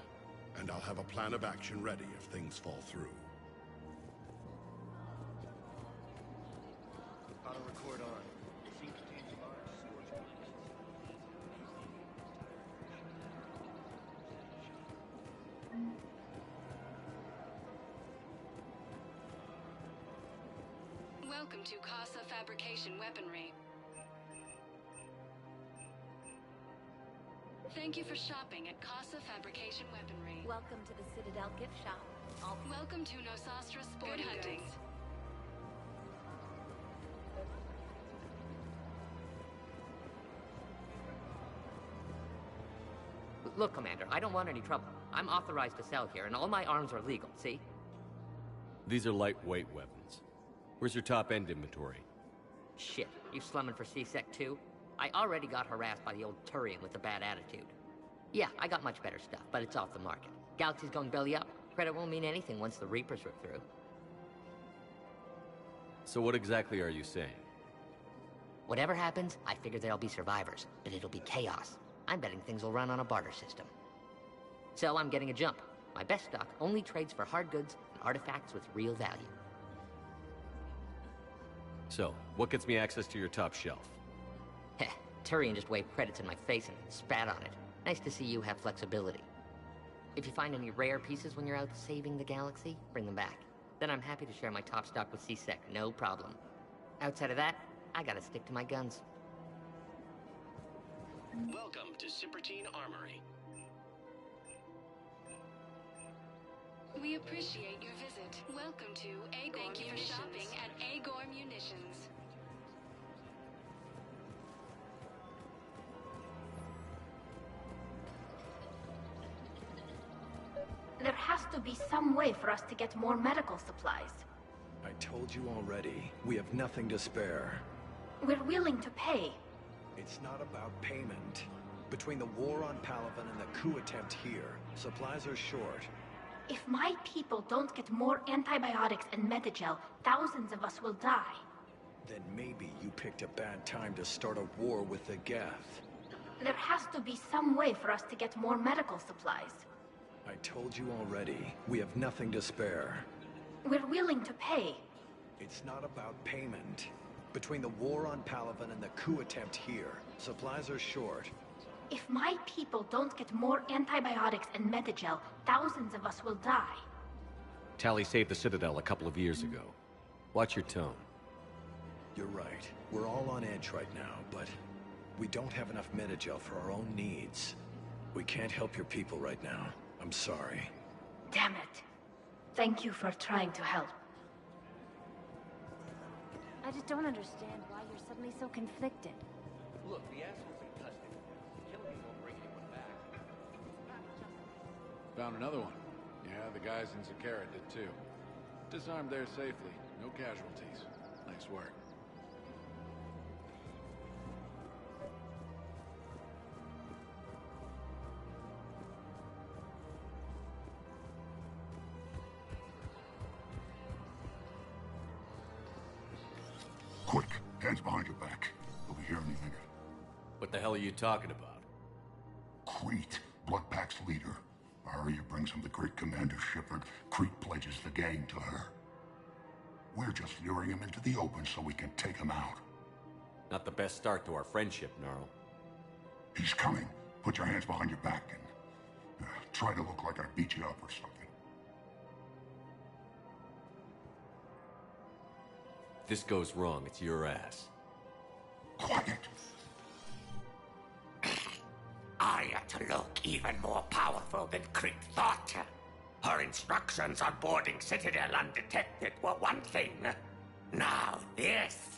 S8: and I'll have a plan of action ready if things fall through.
S19: Auto record on. Scene contains large storage quantities.
S11: Welcome to Casa Fabrication Weaponry. Thank you for shopping at Casa Fabrication Weaponry.
S14: Welcome to the Citadel gift shop.
S11: Welcome to Nosastra Sporting Goods.
S20: Look, Commander, I don't want any trouble. I'm authorized to sell here, and all my arms are legal, see?
S9: These are lightweight weapons. Where's your top-end inventory?
S20: Shit, you slumming for C-Sec too? I already got harassed by the old Turian with a bad attitude. Yeah, I got much better stuff, but it's off the market. Galaxy's going belly up. Credit won't mean anything once the Reapers rip through.
S9: So what exactly are you saying?
S20: Whatever happens, I figure there'll be survivors, but it'll be chaos. I'm betting things will run on a barter system. So I'm getting a jump. My best stock only trades for hard goods and artifacts with real value.
S9: So, what gets me access to your top shelf?
S20: Heh, Turian just waved credits in my face and spat on it. Nice to see you have flexibility. If you find any rare pieces when you're out saving the galaxy, bring them back. Then I'm happy to share my top stock with C-Sec, no problem. Outside of that, I gotta stick to my guns.
S21: Welcome to Cipertine Armory.
S22: We appreciate your visit. Welcome to Agor Munitions. Thank you for shopping at Agor Munitions.
S3: There has to be some way for us to get more medical supplies.
S23: I told you already, we have nothing to spare.
S3: We're willing to pay.
S23: It's not about payment. Between the war on Palaven and the coup attempt here, supplies are short.
S3: If my people don't get more antibiotics and Medigel, thousands of us will die.
S23: Then maybe you picked a bad time to start a war with the Geth.
S3: There has to be some way for us to get more medical supplies.
S23: I told you already, we have nothing to spare.
S3: We're willing to pay.
S23: It's not about payment. Between the war on Palaven and the coup attempt here, supplies are short.
S3: If my people don't get more antibiotics and Medigel, thousands of us will die.
S9: Tali saved the Citadel a couple of years ago. Watch your tone.
S23: You're right. We're all on edge right now, but we don't have enough Medigel for our own needs. We can't help your people right now. I'm sorry.
S3: Damn it. Thank you for trying to help.
S14: I just don't understand why you're suddenly so conflicted.
S19: Look, the asshole's in custody. Killing him won't bring anyone back.
S24: Found another one. Yeah, the guys in Zakara did too. Disarmed there safely. No casualties. Nice work.
S8: Quick, hands behind your back. You'll be here any minute.
S9: What the hell are you talking about?
S8: Crete, Bloodpack's leader. Arya brings him the great commander Shepard. Crete pledges the gang to her. We're just luring him into the open so we can take him out.
S9: Not the best start to our friendship, Gnarl.
S8: He's coming. Put your hands behind your back and try to look like I beat you up or something.
S9: If this goes wrong, it's your ass.
S8: Quiet.
S25: Arya to look even more powerful than Crete thought. Her instructions on boarding Citadel undetected were one thing. Now this.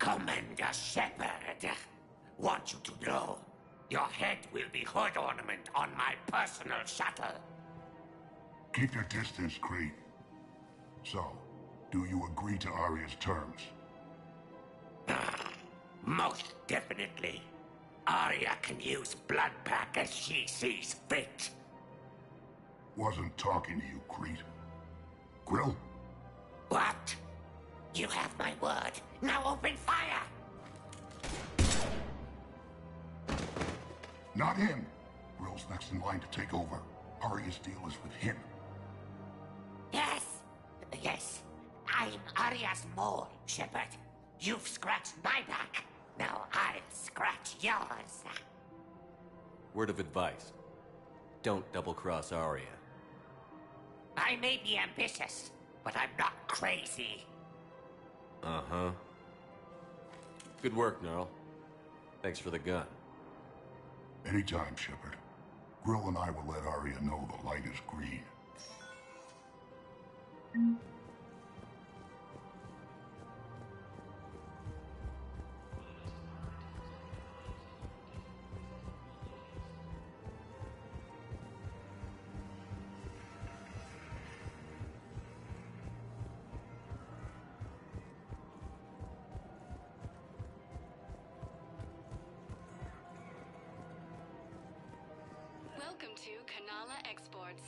S25: Commander Shepard, want you to know, your head will be hood ornament on my personal shuttle.
S8: Keep your distance, Crete. So, do you agree to Arya's terms?
S25: Most definitely. Arya can use Bloodpack as she sees fit.
S8: Wasn't talking to you, Crete. Grill?
S25: What? You have my word. Now open fire!
S8: Not him. Grill's next in line to take over. Arya's deal is with him.
S25: Yes. Yes. I'm Arya's mole, Shepard. You've scratched my back. Now I'll scratch yours.
S9: Word of advice. Don't double-cross Arya.
S25: I may be ambitious, but I'm not crazy.
S9: Uh-huh. Good work, Gnarl. Thanks for the gun.
S8: Anytime, Shepard. Grill and I will let Arya know the light is green.
S22: Welcome to Kanala Exports.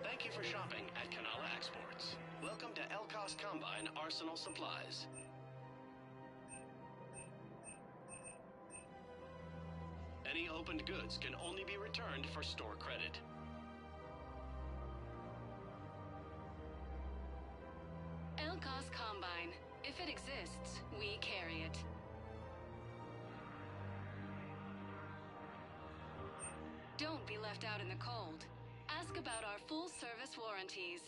S24: Thank
S21: Thank you for shopping at Canala Exports. Welcome to Elkos Combine Arsenal Supplies. Any opened goods can only be returned for store credit.
S22: Elkos Combine. If it exists, we carry it. Don't be left out in the cold. Ask about our full-service warranties.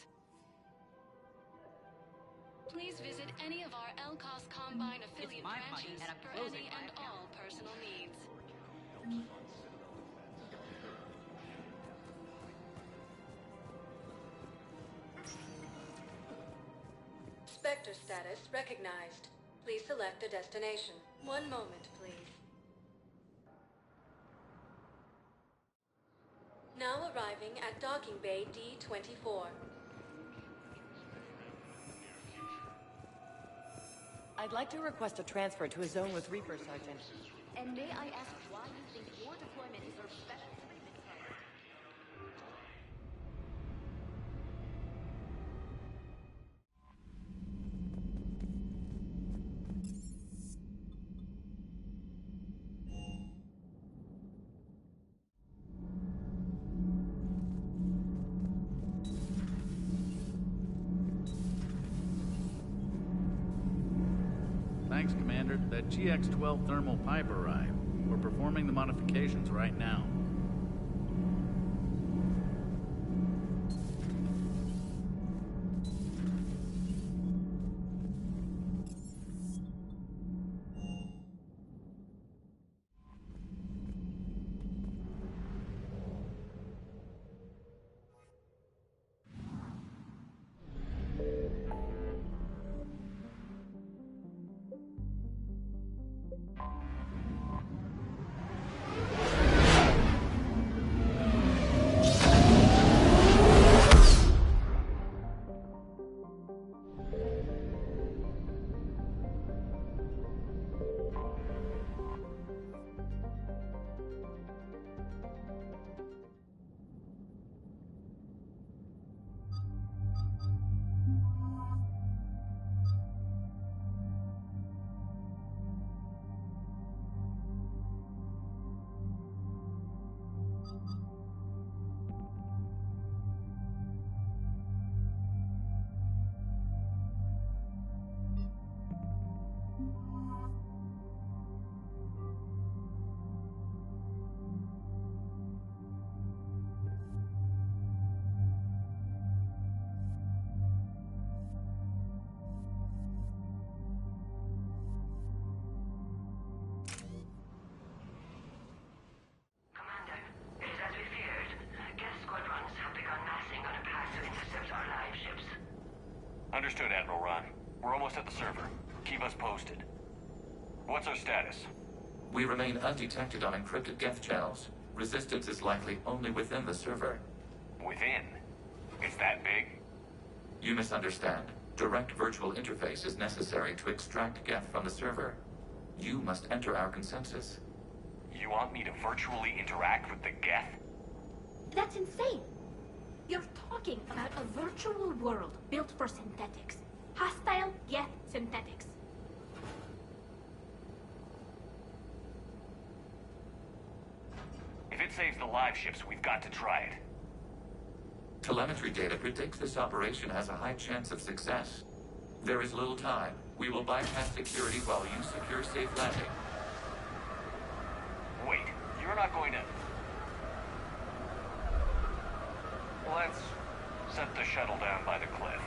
S22: Please visit any of our Elkos Combine affiliate branches for any and all personal needs.
S1: Spectre status recognized. Please select a destination. One moment, please. Now arriving at docking bay D-24.
S2: I'd like to request a transfer to a zone with Reaper, Sergeant. And may I ask why you think your deployment deserves special treatment first?
S17: Thanks, Commander. That GX-12 thermal pipe arrived. We're performing the modifications right now.
S4: Understood, Admiral Ron. We're almost at the server. Keep us posted. What's our status?
S6: We remain undetected on encrypted Geth channels. Resistance is likely only within the server.
S4: Within? It's that big?
S6: You misunderstand. Direct virtual interface is necessary to extract Geth from the server. You must enter our consensus.
S4: You want me to virtually interact with the Geth?
S3: That's insane! You're talking about a virtual world built for synthetics. Hostile Geth synthetics.
S4: If it saves the live ships, we've got to try it.
S6: Telemetry data predicts this operation has a high chance of success. There is little time. We will bypass security while you secure safe landing.
S4: Wait, you're not going to... Let's set the shuttle down by the cliff.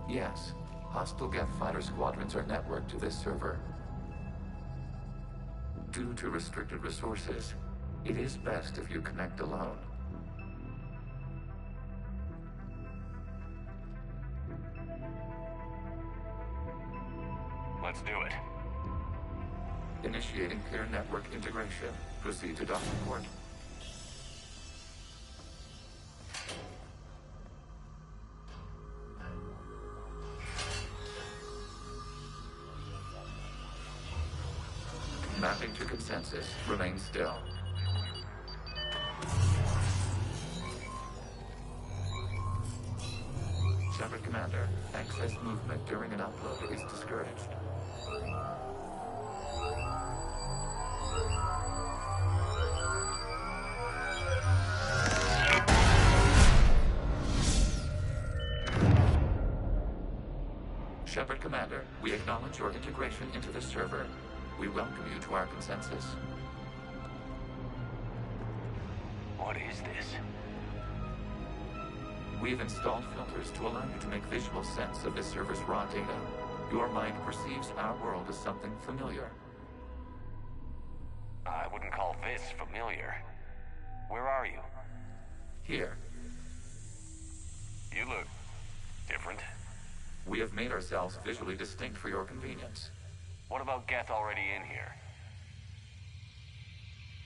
S6: Yes. Hostile Geth fighter squadrons are networked to this server. Due to restricted resources, it is best if you connect alone.
S4: Let's do it.
S6: Initiating peer network integration. Proceed to docking port. Mapping to consensus. Remain still. Shepard Commander, access movement during an upload is discouraged. Shepard Commander, we acknowledge your integration into the server. We welcome you to our consensus.
S4: What is this?
S6: We've installed filters to allow you to make visual sense of this server's raw data. Your mind perceives our world as something familiar.
S4: I wouldn't call this familiar. Where are you?
S6: Here.
S4: You look different.
S6: We have made ourselves visually distinct for your convenience.
S4: What about Geth already in here?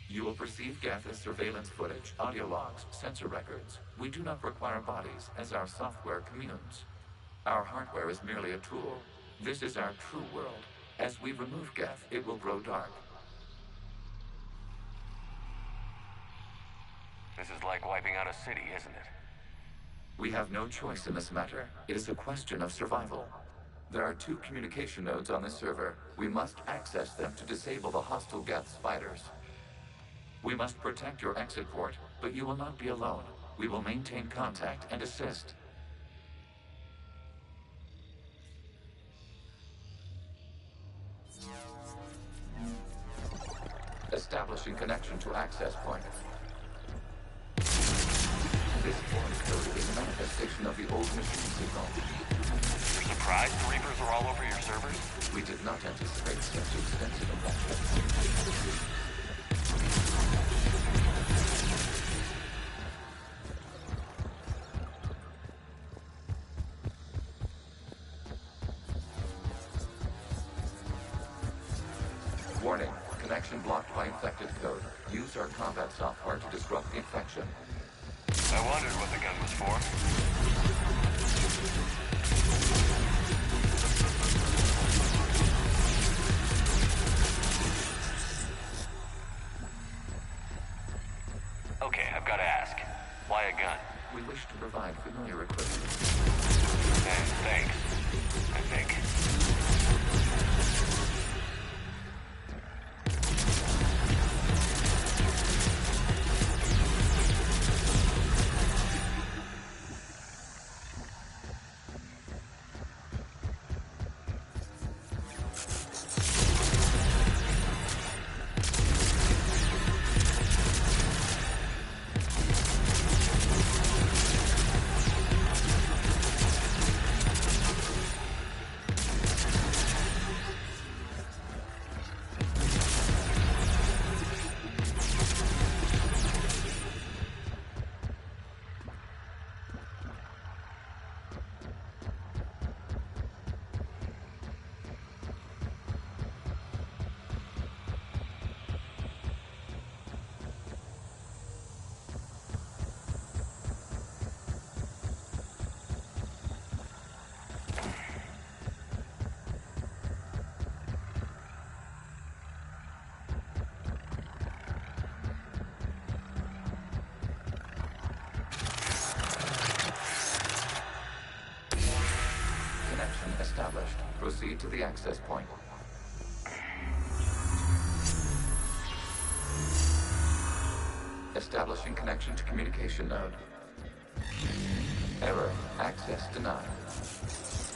S6: You will perceive Geth as surveillance footage, audio logs, sensor records. We do not require bodies, as our software communes. Our hardware is merely a tool. This is our true world. As we remove Geth, it will grow dark.
S4: This is like wiping out a city, isn't it?
S6: We have no choice in this matter. It is a question of survival. There are 2 communication nodes on this server. We must access them to disable the hostile Geth's fighters. We must protect your exit port, but you will not be alone. We will maintain contact and assist. Establishing connection to access point. This foreign code is a manifestation of the old machine signal.
S4: You're surprised the Reapers are all over your servers?
S6: We did not anticipate such extensive infection. Warning, connection blocked by infected code. Use our combat software to disrupt the infection.
S4: I wondered what the gun was for. Okay, I've got to ask. Why a gun?
S6: We wish to provide familiar equipment.
S4: And thanks, I think.
S6: Established. Proceed to the access point. Establishing connection to communication node. Error. Access denied.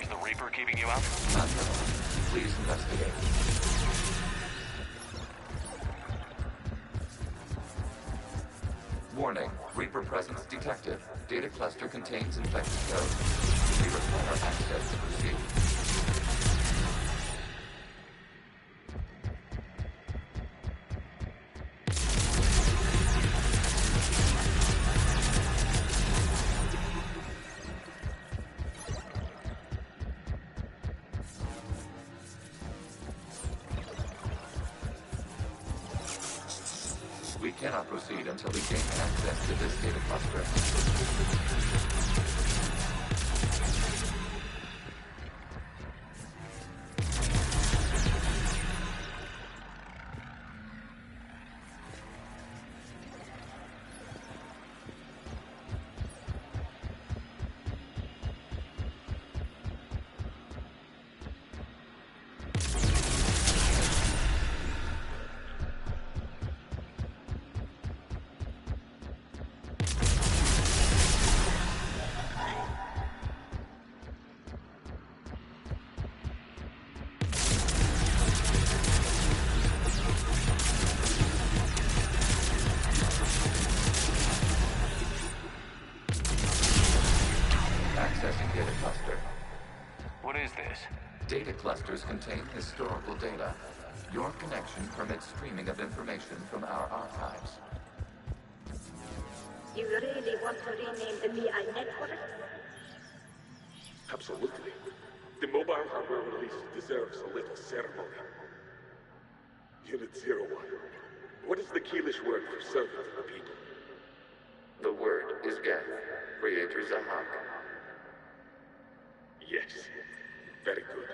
S4: Is the Reaper keeping you out?
S6: Not known. Please investigate. Warning. Reaper presence detected. Data cluster contains infected code. We require access to proceed. We cannot proceed until we gain access to this data cluster. Accessing data cluster.
S4: What is this?
S6: Data clusters contain historical data. Your connection permits streaming of information from our archives.
S5: You really want to rename the BI network?
S7: Absolutely. The mobile hardware release deserves a little ceremony. Unit 01. What is the Keelish word for servant of the people?
S6: The word is Geth, Creator Zahak.
S7: Yes. Very good.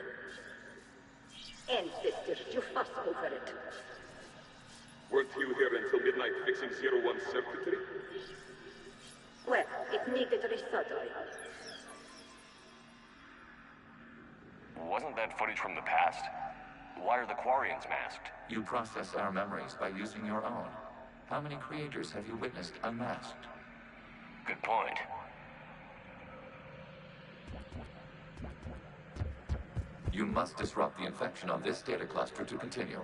S5: Ancestors, you fuss over it.
S7: Weren't you here until midnight fixing 01 circuitry?
S5: Well, it needed resoldering.
S4: Wasn't that footage from the past? Why are the Quarians masked?
S6: You process our memories by using your own. How many creators have you witnessed unmasked?
S4: Good point.
S6: You must disrupt the infection on this data cluster to continue.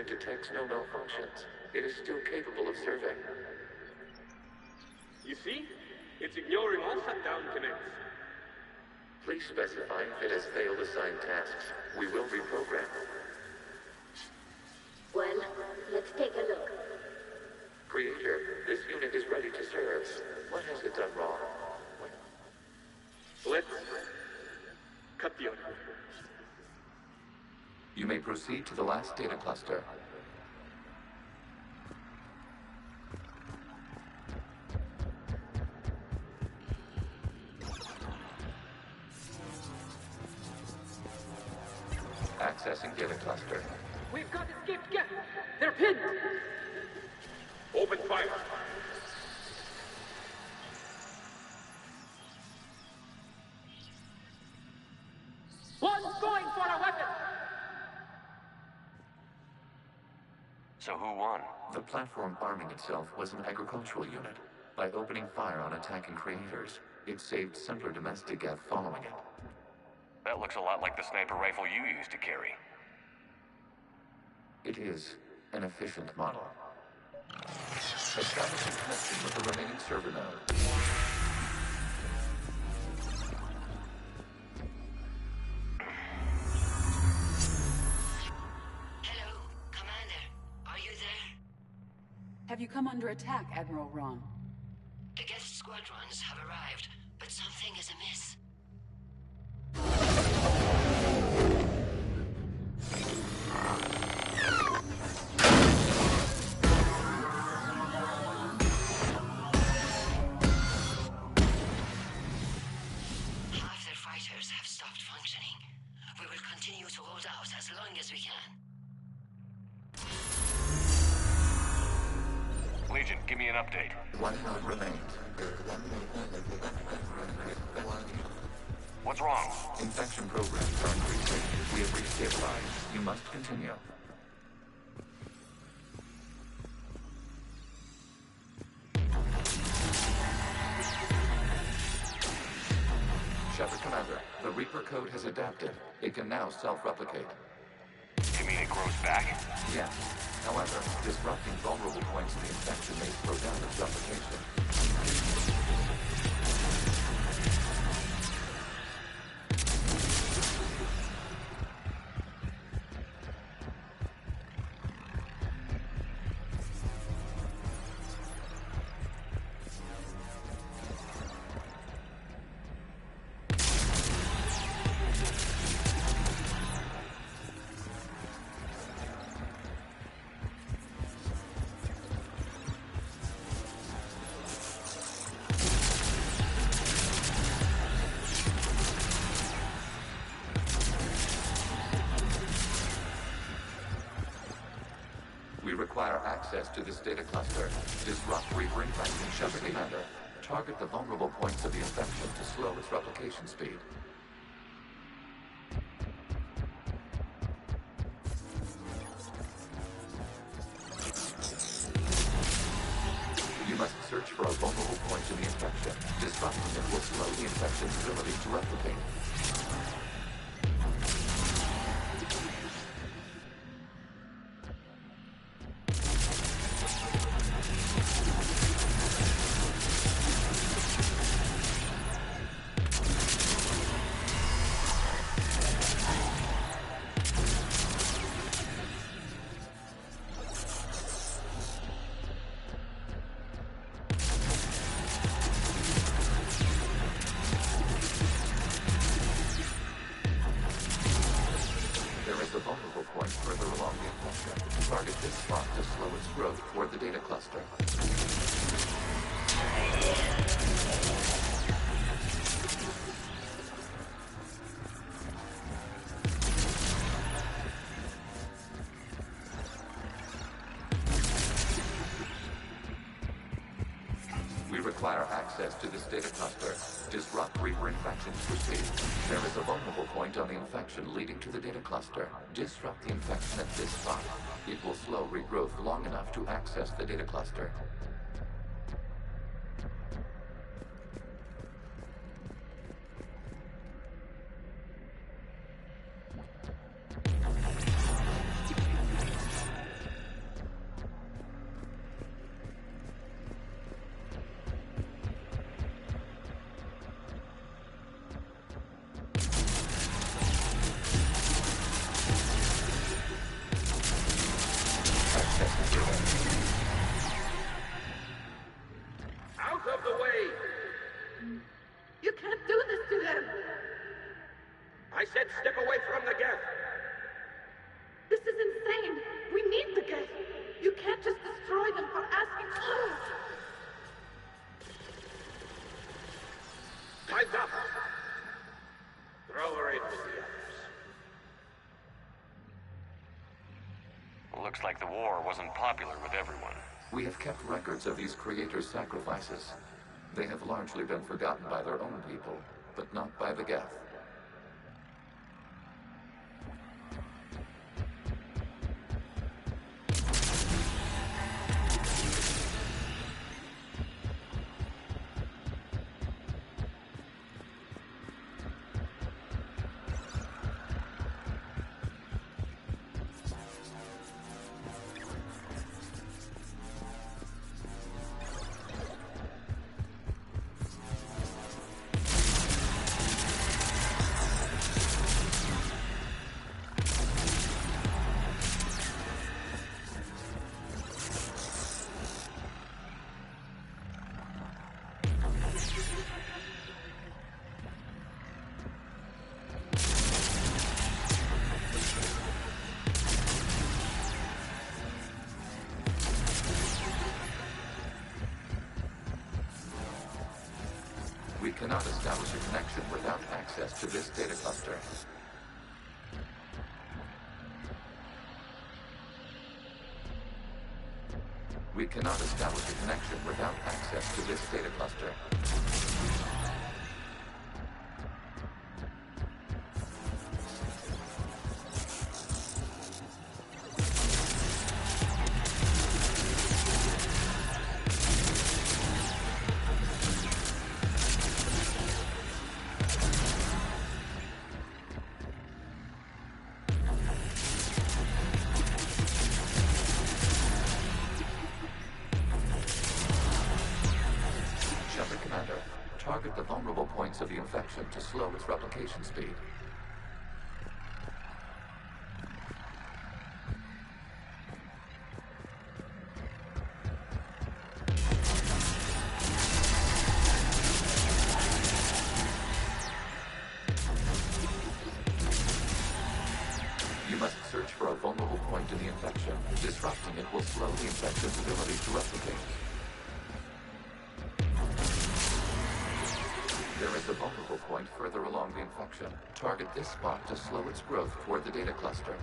S6: Detects no malfunctions. It is still capable of serving.
S7: You see? It's ignoring all shutdown connects.
S6: Please specify if it has failed assigned tasks. We will reprogram.
S5: Well, let's take a look.
S6: Creator, this unit is ready to serve. What has it done wrong?
S7: Let's cut the audio.
S6: You may proceed to the last data cluster. Accessing data cluster.
S12: We've got escaped Geth! They're pinned!
S7: Open fire!
S12: One's going for a weapon!
S4: So who won?
S6: The platform arming itself was an agricultural unit. By opening fire on attacking creators, it saved simpler domestic Geth following it.
S4: That looks a lot like the sniper rifle you used to carry.
S6: It is an efficient model. Establishing connection with the remaining server node.
S10: come under attack, Admiral Ron.
S11: The Geth squadrons have arrived, but something is amiss. Half their fighters have stopped functioning. We will continue to hold out as long as we can.
S4: Legion, give me an update.
S6: One node remains.
S4: What's wrong?
S6: Infection programs are increasing. We have reached stabilize. You must continue. Shepard Commander, the Reaper code has adapted. It can now self-replicate.
S4: You mean it grows back?
S6: Yes. However, disrupting vulnerable points in the infection may slow down its replication. Require access to this data cluster. Disrupt Reaper infection. Shepard Commander, target the vulnerable points of the infection to slow its replication speed. You must search for a vulnerable point in the infection. Disrupting it will slow the infection's ability to replicate. Require access to this data cluster. Disrupt Reaper infection to speed. There is a vulnerable point on the infection leading to the data cluster. Disrupt the infection at this spot. It will slow regrowth long enough to access the data cluster.
S12: Out of the way! You can't do this to them! I said step away from the Geth!
S3: This is insane! We need the Geth! You can't just destroy them for asking for it!
S12: Time's up! Throw her in with the others.
S4: Looks like the war wasn't popular with everyone.
S6: We have kept records of these creators' sacrifices. They have largely been forgotten by their own people, but not by the Geth. cannot establish a connection without access to this data cluster. We cannot establish a connection without access to this data cluster. Target the vulnerable points of the infection to slow its replication speed. You must search for a vulnerable point in the infection. Disrupting it will slow the infection's ability to replicate. There is a vulnerable point further along the infection. Target this spot to slow its growth toward the data cluster.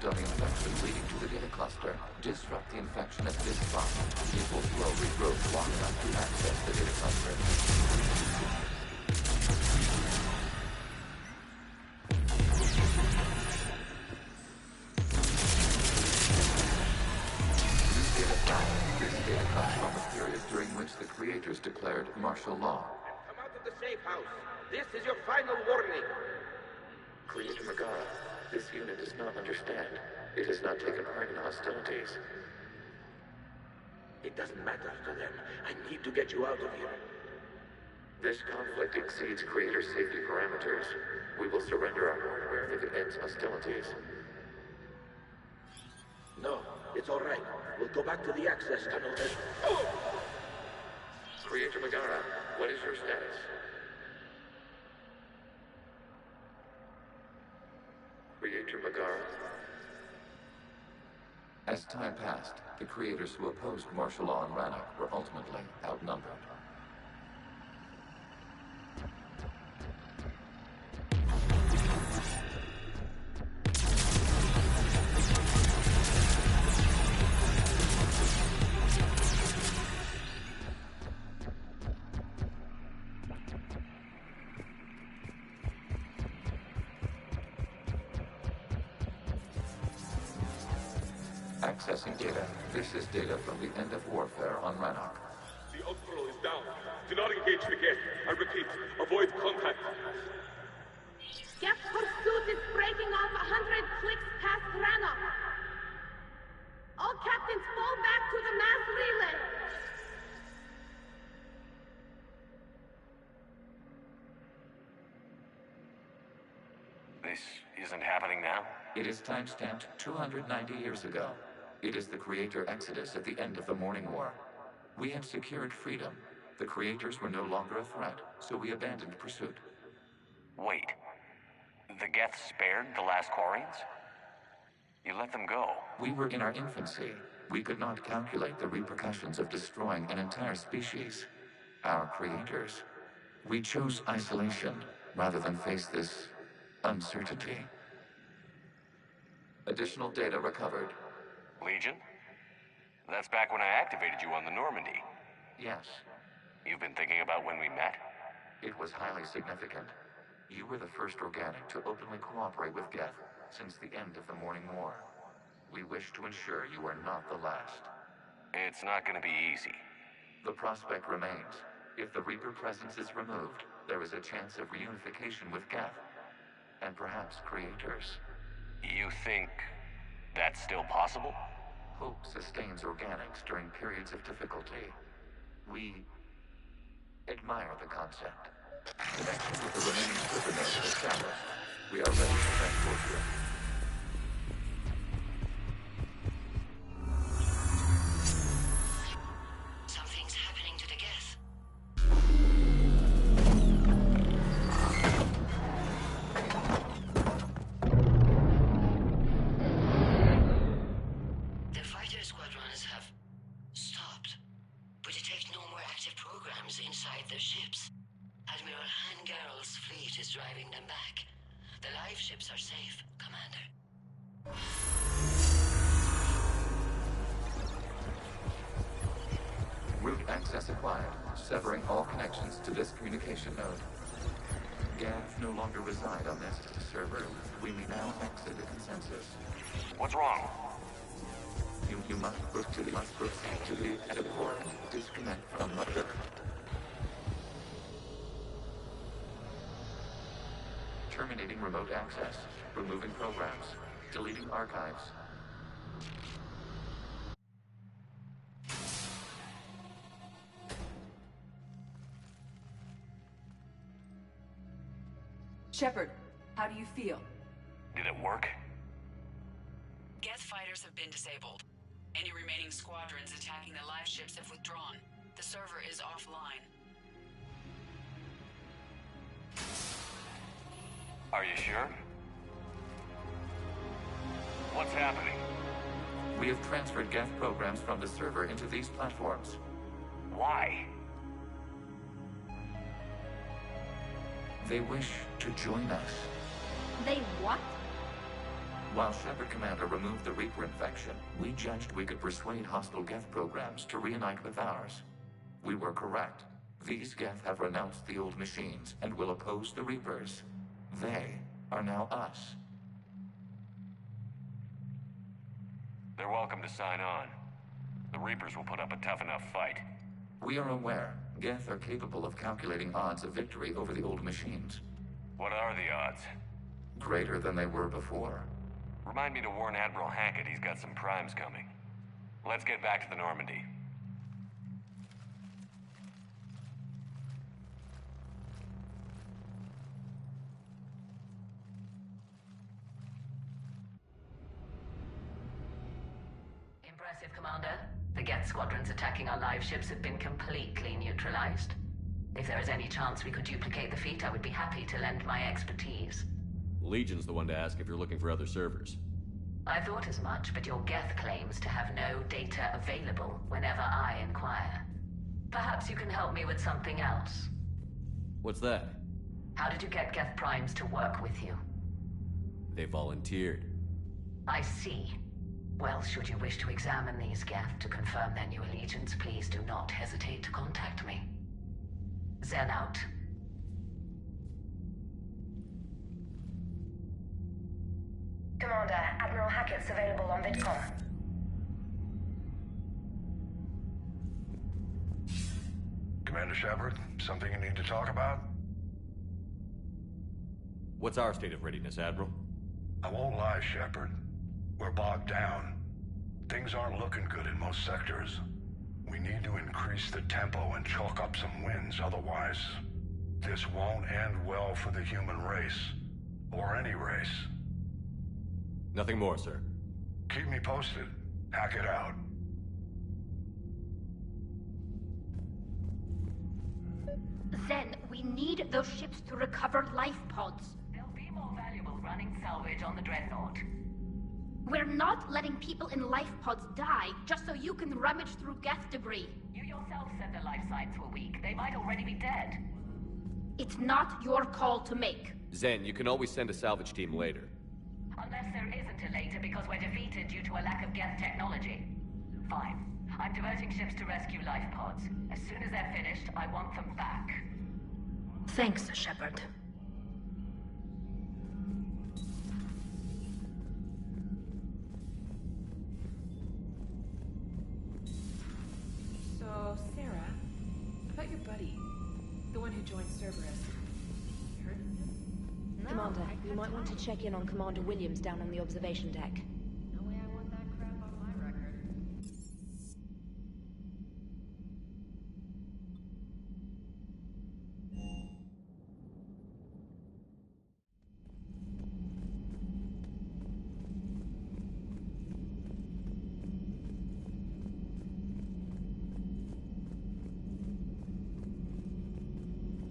S6: On the infection leading to the data cluster. Disrupt the infection at this spot. It will slowly grow long enough to access the data cluster. This data comes from the period during which the creators declared martial law.
S12: Come out of the safe house. This is your final warning.
S6: Creator Megara, this unit does not understand. It has not taken part in hostilities.
S12: It doesn't matter to them. I need to get you out of here.
S6: This conflict exceeds Creator safety parameters. We will surrender our hardware if it ends hostilities.
S12: No, it's all right. We'll go back to the access tunnel and... Oh!
S6: Creator Megara, what is your status? Creator Megara. As time passed, the creators who opposed martial law in Rannoch were ultimately outnumbered. Accessing data. This is data from the end of warfare on Rannoch.
S7: The Ultral is down. Do not engage the gate. I repeat, avoid contact.
S3: Geth's pursuit is breaking off 100 clicks past Rannoch. All captains fall back to the mass relay.
S4: This isn't happening now?
S6: It is timestamped 290 years ago. It is the Creator Exodus at the end of the Morning War. We had secured freedom. The Creators were no longer a threat, so we abandoned pursuit.
S4: Wait. The Geth spared the last Quarians? You let them go.
S6: We were in our infancy. We could not calculate the repercussions of destroying an entire species. Our Creators. We chose isolation rather than face this uncertainty. Additional data recovered.
S4: Legion? That's back when I activated you on the Normandy.
S6: Yes.
S4: You've been thinking about when we met?
S6: It was highly significant. You were the first organic to openly cooperate with Geth since the end of the Morning War. We wish to ensure you are not the last.
S4: It's not gonna be easy.
S6: The prospect remains. If the Reaper presence is removed, there is a chance of reunification with Geth. And perhaps creators.
S4: You think that's still possible?
S6: Hope sustains organics during periods of difficulty. We admire the concept. Connection with the remaining server nodes established. We are ready to transport you.
S11: Something's happening to the Geth. The fighter squadrons have stopped, but detect no more active programs inside their ships. Admiral Hangarl's fleet is driving them back. The live ships are safe, Commander.
S6: Route access acquired, severing all connections to this communication node. Geth no longer reside on this server. We may now exit the consensus.
S4: What's wrong?
S6: You must proceed to the edit port. Disconnect from mother. Terminating remote access. Removing programs. Deleting archives.
S10: Shepard, how do you feel?
S4: Did it work?
S10: Geth fighters have been disabled. Any remaining squadrons attacking the live ships have withdrawn. The server is offline.
S4: Are you sure? What's happening?
S6: We have transferred Geth programs from the server into these platforms.
S4: Why?
S6: They wish to join us.
S3: They what?
S6: While Shepard Commander removed the Reaper infection, we judged we could persuade hostile Geth programs to reunite with ours. We were correct. These Geth have renounced the old machines and will oppose the Reapers. They are now us.
S4: They're welcome to sign on. The Reapers will put up a tough enough fight.
S6: We are aware. Geth are capable of calculating odds of victory over the old machines.
S4: What are the odds?
S6: Greater than they were before.
S4: Remind me to warn Admiral Hackett he's got some primes coming. Let's get back to the Normandy.
S11: Impressive, Commander. The Geth squadrons attacking our live ships have been completely neutralized. If there is any chance we could duplicate the feat, I would be happy to lend my expertise.
S9: Legion's the one to ask if you're looking for other servers.
S11: I thought as much, but your Geth claims to have no data available whenever I inquire. Perhaps you can help me with something else.
S9: What's that?
S11: How did you get Geth primes to work with you?
S9: They volunteered.
S11: I see. Well, should you wish to examine these Geth to confirm their new allegiance, please do not hesitate to contact me. Zen out.
S13: Commander, Admiral Hackett's available on VidCom.
S15: Commander Shepard, something you need to talk about?
S9: What's our state of readiness, Admiral?
S15: I won't lie, Shepard. We're bogged down. Things aren't looking good in most sectors. We need to increase the tempo and chalk up some wins, otherwise this won't end well for the human race. Or any race.
S9: Nothing more, sir.
S15: Keep me posted. Hack it out.
S3: Zen, we need those ships to recover life pods.
S11: They'll be more valuable running salvage on the Dreadnought.
S3: We're not letting people in life pods die just so you can rummage through Geth debris.
S11: You yourself said the life signs were weak. They might already be dead.
S3: It's not your call to make.
S9: Zen, you can always send a salvage team later.
S11: Unless there isn't a later because we're defeated due to a lack of Geth technology. Fine. I'm diverting ships to rescue life pods. As soon as they're finished, I want them back.
S3: Thanks, Shepard.
S2: about your buddy? The one who joined Cerberus. Heard of him?
S14: Commander, you might want to check in on Commander Williams down on the observation deck.
S2: No way I want that crap on my record.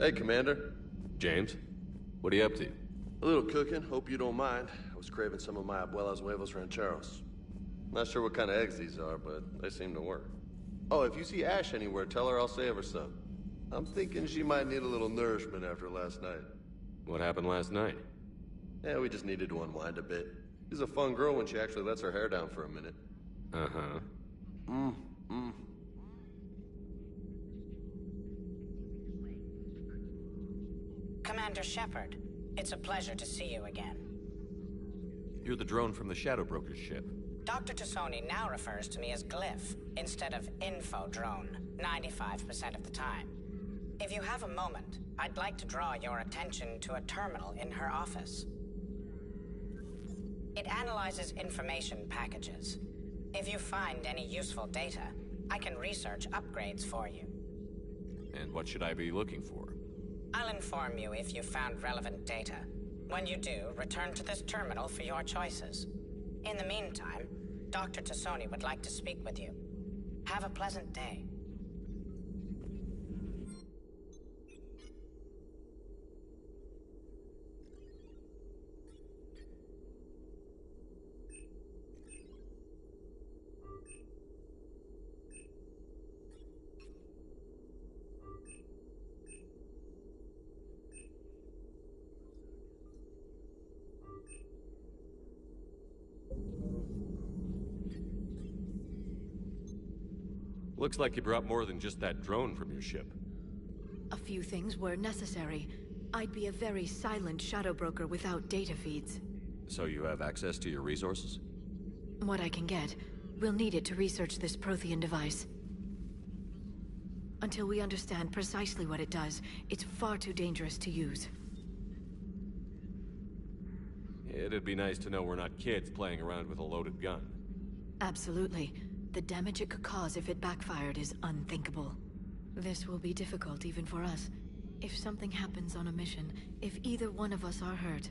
S16: Hey, Commander.
S9: James? What are you up to?
S16: A little cooking. Hope you don't mind. I was craving some of my abuela's huevos rancheros. Not sure what kind of eggs these are, but they seem to work. Oh, if you see Ash anywhere, tell her I'll save her some. I'm thinking she might need a little nourishment after last night.
S9: What happened last night?
S16: Yeah, we just needed to unwind a bit. She's a fun girl when she actually lets her hair down for a minute.
S9: Uh-huh.
S18: Commander Shepard, it's a pleasure to see you again.
S9: You're the drone from the Shadow Broker's ship.
S18: Dr. Tassoni now refers to me as Glyph, instead of Info Drone, 95% of the time. If you have a moment, I'd like to draw your attention to a terminal in her office. It analyzes information packages. If you find any useful data, I can research upgrades for you.
S9: And what should I be looking for?
S18: I'll inform you if you found relevant data. When you do, return to this terminal for your choices. In the meantime, Dr. Tassoni would like to speak with you. Have a pleasant day.
S9: Looks like you brought more than just that drone from your ship.
S2: A few things were necessary. I'd be a very silent shadow broker without data feeds.
S9: So you have access to your resources?
S2: What I can get. We'll need it to research this Prothean device. Until we understand precisely what it does, it's far too dangerous to use.
S9: It'd be nice to know we're not kids playing around with a loaded gun.
S2: Absolutely. The damage it could cause if it backfired is unthinkable. This will be difficult even for us. If something happens on a mission, if either one of us are hurt,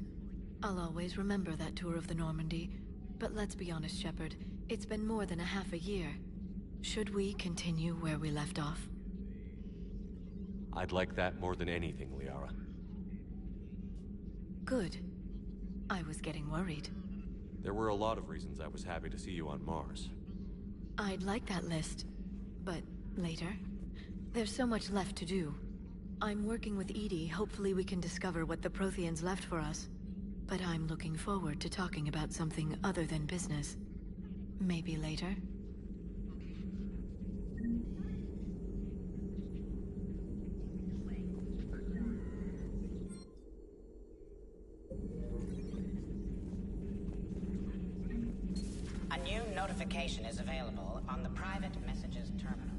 S2: I'll always remember that tour of the Normandy. But let's be honest, Shepard, it's been more than a half a year. Should we continue where we left off?
S9: I'd like that more than anything, Liara.
S2: Good. I was getting worried.
S9: There were a lot of reasons I was happy to see you on Mars.
S2: I'd like that list, but later. There's so much left to do. I'm working with EDI. Hopefully we can discover what the Protheans left for us. But I'm looking forward to talking about something other than business. Maybe later?
S18: A new notification is available on the private messages terminal.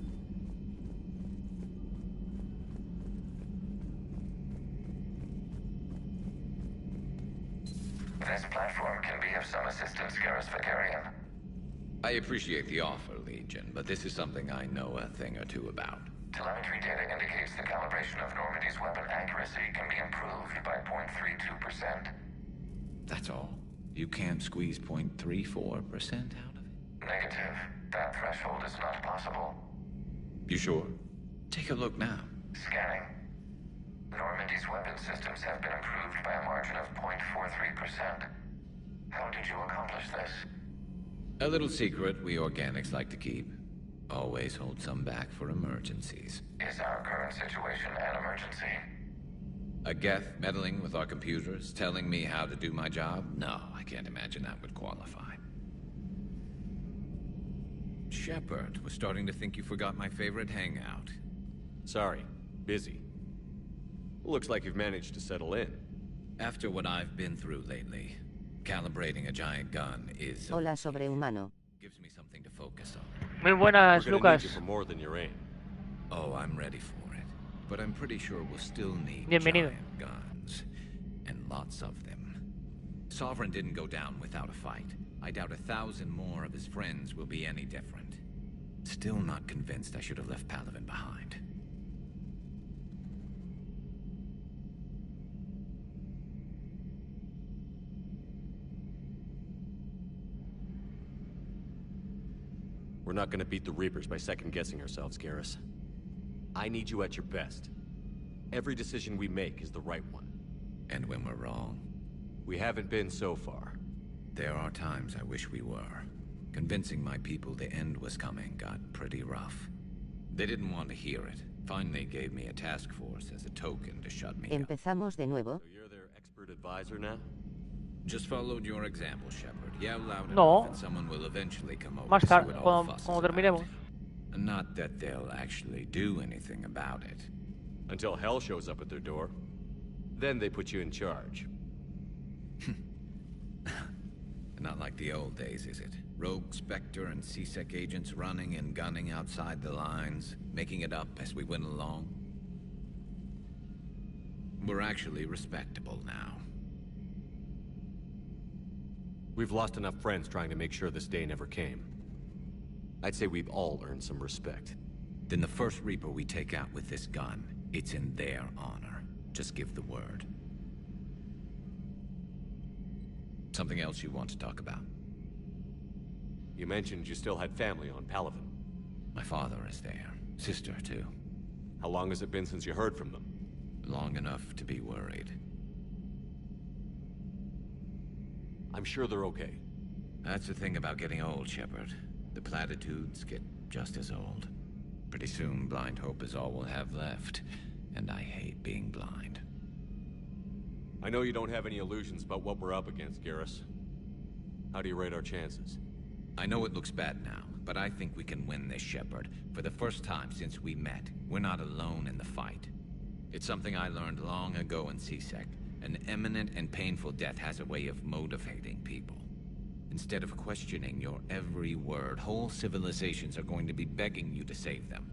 S6: This platform can be of some assistance, Garrus Vakarian.
S20: I appreciate the offer, Legion, but this is something I know a thing or two about.
S6: Telemetry data indicates the calibration of Normandy's weapon accuracy can be improved by 0.32%.
S20: That's all. You can't squeeze 0.34% out of it?
S6: Negative. That threshold is not possible.
S20: You sure? Take a look now.
S6: Scanning. Normandy's weapon systems have been improved by a margin of 0.43%. How did you accomplish this?
S20: A little secret we organics like to keep. Always hold some back for emergencies.
S6: Is our current situation an emergency?
S20: A Geth meddling with our computers, telling me how to do my job? No, I can't imagine that would qualify. Shepard, was starting to think you forgot my favorite hangout.
S9: Sorry, busy. Looks like you've managed to settle in.
S20: After what I've been through lately, calibrating a giant gun is...
S23: Hola, sobrehumano.
S20: Gives me something to focus on.
S26: Muy buenas,
S9: We're gonna
S26: Lucas.
S9: need you for more than your aim.
S20: Oh, I'm ready for it. but I'm pretty sure we'll still need
S8: Bienvenido.
S20: giant guns. And lots of them. Sovereign didn't go down without a fight. I doubt 1,000 more of his friends will be any different. Still not convinced I should have left Palaven behind.
S9: We're not gonna beat the Reapers by second-guessing ourselves, Garrus. I need you at your best. Every decision we make is the right one.
S20: And when we're wrong?
S9: We haven't been so far.
S20: There are times I wish we were. Convincing my people the end was coming got pretty rough. They didn't want to hear it. Finally gave me a task force as a token to shut me up.
S19: Empezamos de nuevo.
S9: So you're their expert advisor now?
S20: Just followed your example, Shepard. Yell loud
S8: No.
S20: enough and someone will eventually come over
S8: Más
S20: to see
S8: tarde,
S20: what all the
S8: cuando,
S20: fuss is
S8: cuando
S20: about.
S8: terminemos.
S20: Not that they'll actually do anything about it.
S9: Until hell shows up at their door. Then they put you in charge.
S20: Not like the old days, is it? Rogue Spectre and C-Sec agents running and gunning outside the lines, making it up as we went along. We're actually respectable now.
S9: We've lost enough friends trying to make sure this day never came. I'd say we've all earned some respect.
S20: Then the first Reaper we take out with this gun, it's in their honor. Just give the word. Something else you want to talk about?
S9: You mentioned you still had family on Palaven.
S20: My father is there. Sister, too.
S9: How long has it been since you heard from them?
S20: Long enough to be worried.
S9: I'm sure they're okay.
S20: That's the thing about getting old, Shepard. The platitudes get just as old. Pretty soon, blind hope is all we'll have left. And I hate being blind.
S9: I know you don't have any illusions about what we're up against, Garrus. How do you rate our chances?
S20: I know it looks bad now, but I think we can win this, Shepard. For the first time since we met, we're not alone in the fight. It's something I learned long ago in C-Sec. An imminent and painful death has a way of motivating people. Instead of questioning your every word, whole civilizations are going to be begging you to save them.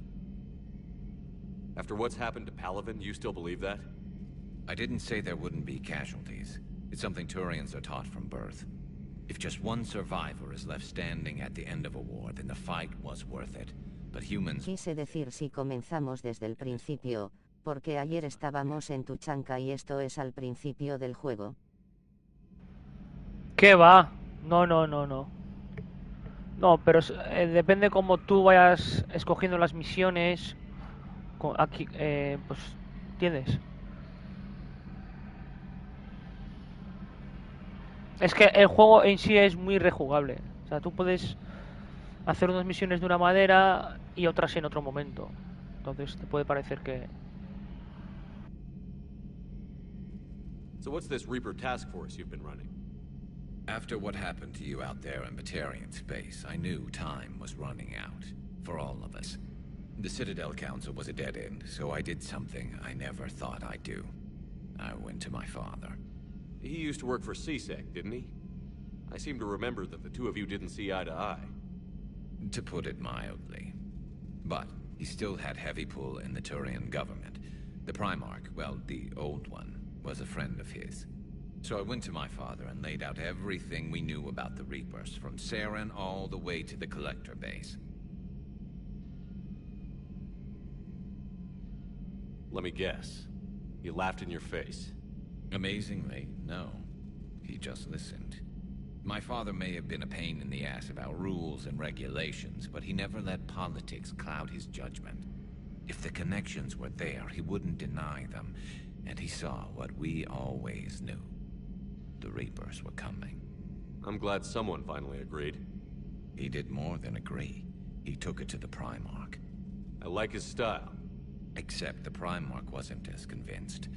S9: After what's happened to Palaven, you still believe that?
S20: I didn't say there wouldn't be casualties. It's something Turians are taught from birth. If just one survivor is left standing at the end of a war, then the fight was worth it. But humans...
S19: Quise decir si comenzamos desde el principio, porque ayer estábamos en Tuchanka y esto es al principio del juego.
S8: ¿Qué va? No, no, no, no. No, pero depende cómo tú vayas escogiendo las misiones. Aquí, pues, ¿entiendes? Es que el juego en sí es muy rejugable. O sea, tú puedes hacer unas misiones de una manera y otras en otro momento. Entonces te puede parecer que...
S9: So what's this Reaper task force you've been running?
S20: After what happened to you out there in Batarian space, I knew time was running out. For all of us. The Citadel Council was a dead end, so I did something I never thought I'd do. I went to my father.
S9: He used to work for C-Sec, didn't he? I seem to remember that the two of you didn't see eye to eye.
S20: To put it mildly. But he still had heavy pull in the Turian government. The Primarch, well, the old one, was a friend of his. So I went to my father and laid out everything we knew about the Reapers, from Saren all the way to the Collector base.
S9: Let me guess. He laughed in your face.
S20: Amazingly, no. He just listened. My father may have been a pain in the ass about rules and regulations, but he never let politics cloud his judgment. If the connections were there, he wouldn't deny them, and he saw what we always knew. The Reapers were coming.
S9: I'm glad someone finally agreed.
S20: He did more than agree. He took it to the Primarch.
S9: I like his style.
S20: Except the Primarch wasn't as convinced.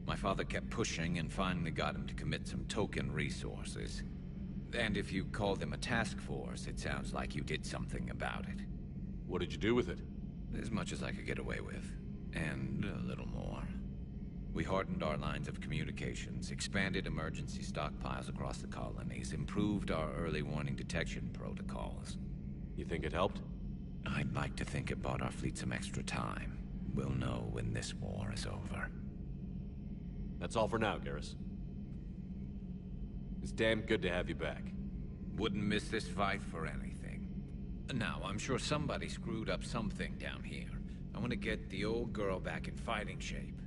S20: My father kept pushing and finally got him to commit some token resources. And if you call them a task force, it sounds like you did something about it.
S9: What did you do with it?
S20: As much as I could get away with. And a little more. We hardened our lines of communications, expanded emergency stockpiles across the colonies, improved our early warning detection protocols.
S9: You think it helped?
S20: I'd like to think it bought our fleet some extra time. we'll know when this war is over.
S9: That's all for now, Garrus. It's damn good to have you back.
S20: Wouldn't miss this fight for anything. Now, I'm sure somebody screwed up something down here. I want to get the old girl back in fighting shape.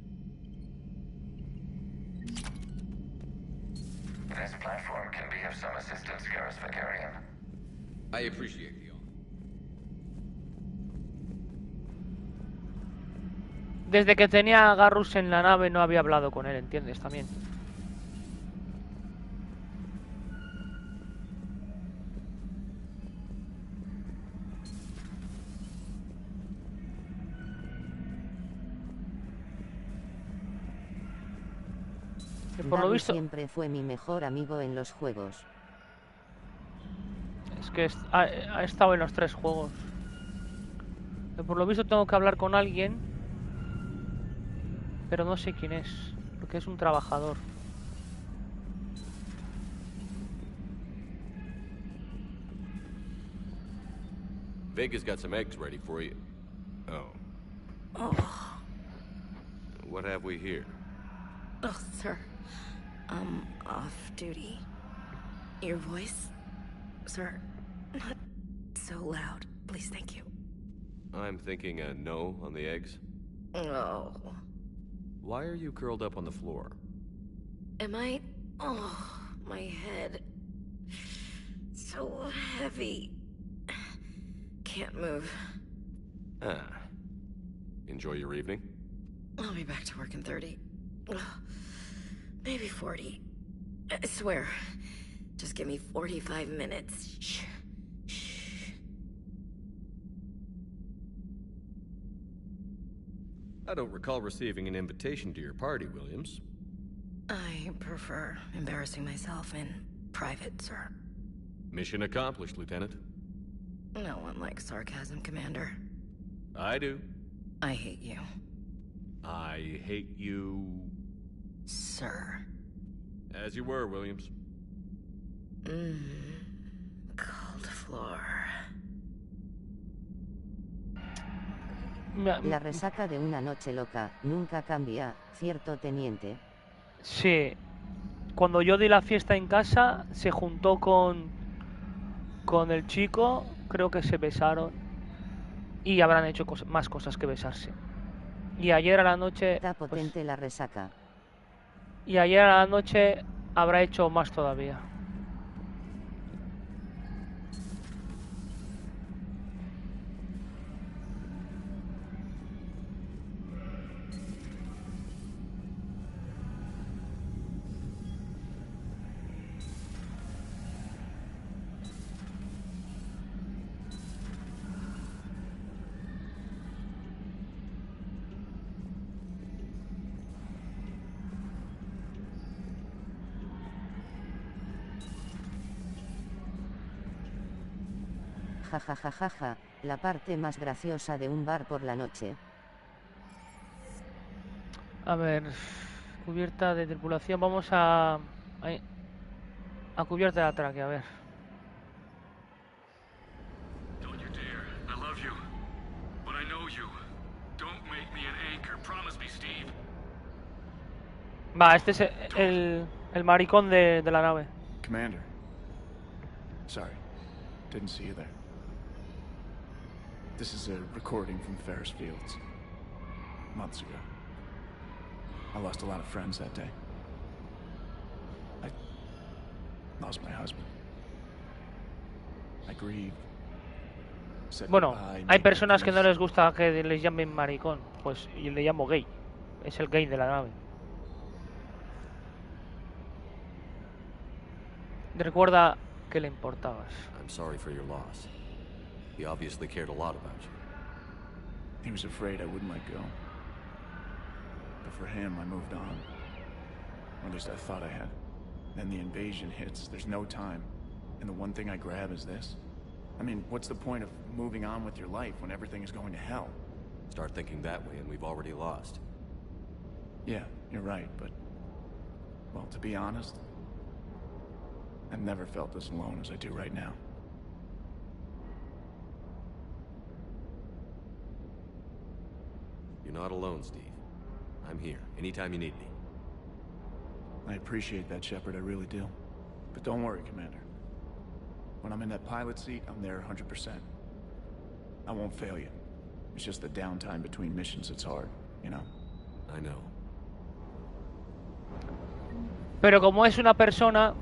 S6: This platform can be of some assistance, Garrus Vakarian.
S20: I appreciate the offer.
S8: Desde que tenía a Garrus en la nave no había hablado con él, ¿entiendes? También. Por lo visto
S19: siempre fue mi mejor amigo en los juegos.
S8: Es que ha estado en los 3 juegos. Por lo visto tengo que hablar con alguien, pero no sé quién es, porque es un trabajador.
S9: Vega's got some eggs ready for you. Oh.
S21: Oh.
S9: What have we here?
S21: Oh, sir. Off duty. Your voice? Sir, not so loud. Please, thank you.
S9: I'm thinking a no on the eggs.
S21: Oh.
S9: Why are you curled up on the floor?
S21: Am I? Oh, my head. So heavy. Can't move.
S9: Ah. Enjoy your evening?
S21: I'll be back to work in 30. Maybe 40. I swear. Just give me 45 minutes. Shh. Shh.
S9: I don't recall receiving an invitation to your party, Williams.
S21: I prefer embarrassing myself in private, sir.
S9: Mission accomplished, Lieutenant.
S21: No one likes sarcasm, Commander.
S9: I do.
S21: I hate you.
S9: I hate you...
S21: Sir.
S9: As you were, Williams.
S21: Cold floor.
S19: La resaca de una noche loca nunca cambia, ¿cierto, teniente?
S8: Sí. Cuando yo di la fiesta en casa, se juntó con el chico, creo que se besaron y habrán hecho más cosas que besarse. Y ayer a la noche...
S19: Está potente la resaca.
S8: Y ayer a la noche habrá hecho más todavía.
S19: Jajajajaja, la parte más graciosa de un bar por la noche.
S8: A ver, cubierta de tripulación, vamos a cubierta de atraque, a ver.
S22: Don't you dare. I love you. But I know you. Don't make me an anchor. Promise me, Steve.
S8: Va, este es el maricón de la nave.
S17: Commander. Sorry. Didn't see you there. This is a recording from Ferris Fields. Months ago. I lost a lot of friends that day. I lost my husband. I grieved.
S8: Bueno, hay personas que no les gusta que les llamen maricón. Pues yo le llamo gay. Es el gay de la nave. Recuerda que le importabas.
S9: I'm sorry for your loss. He obviously cared a lot about you.
S17: He was afraid I wouldn't let go. But for him, I moved on. Or at least I thought I had. Then the invasion hits, there's no time. And the one thing I grab is this. I mean, what's the point of moving on with your life when everything is going to hell?
S9: Start thinking that way and we've already lost.
S17: Yeah, you're right, but... Well, to be honest, I've never felt as alone as I do right now.
S9: You're not alone, Steve. I'm here, anytime you need me.
S1: I appreciate that, Shepard, I really do. But don't worry, Commander. When I'm in that pilot seat, I'm there 100%. I won't fail you. It's just the downtime between missions that's hard, you know?
S9: I know.
S8: Pero como es una persona,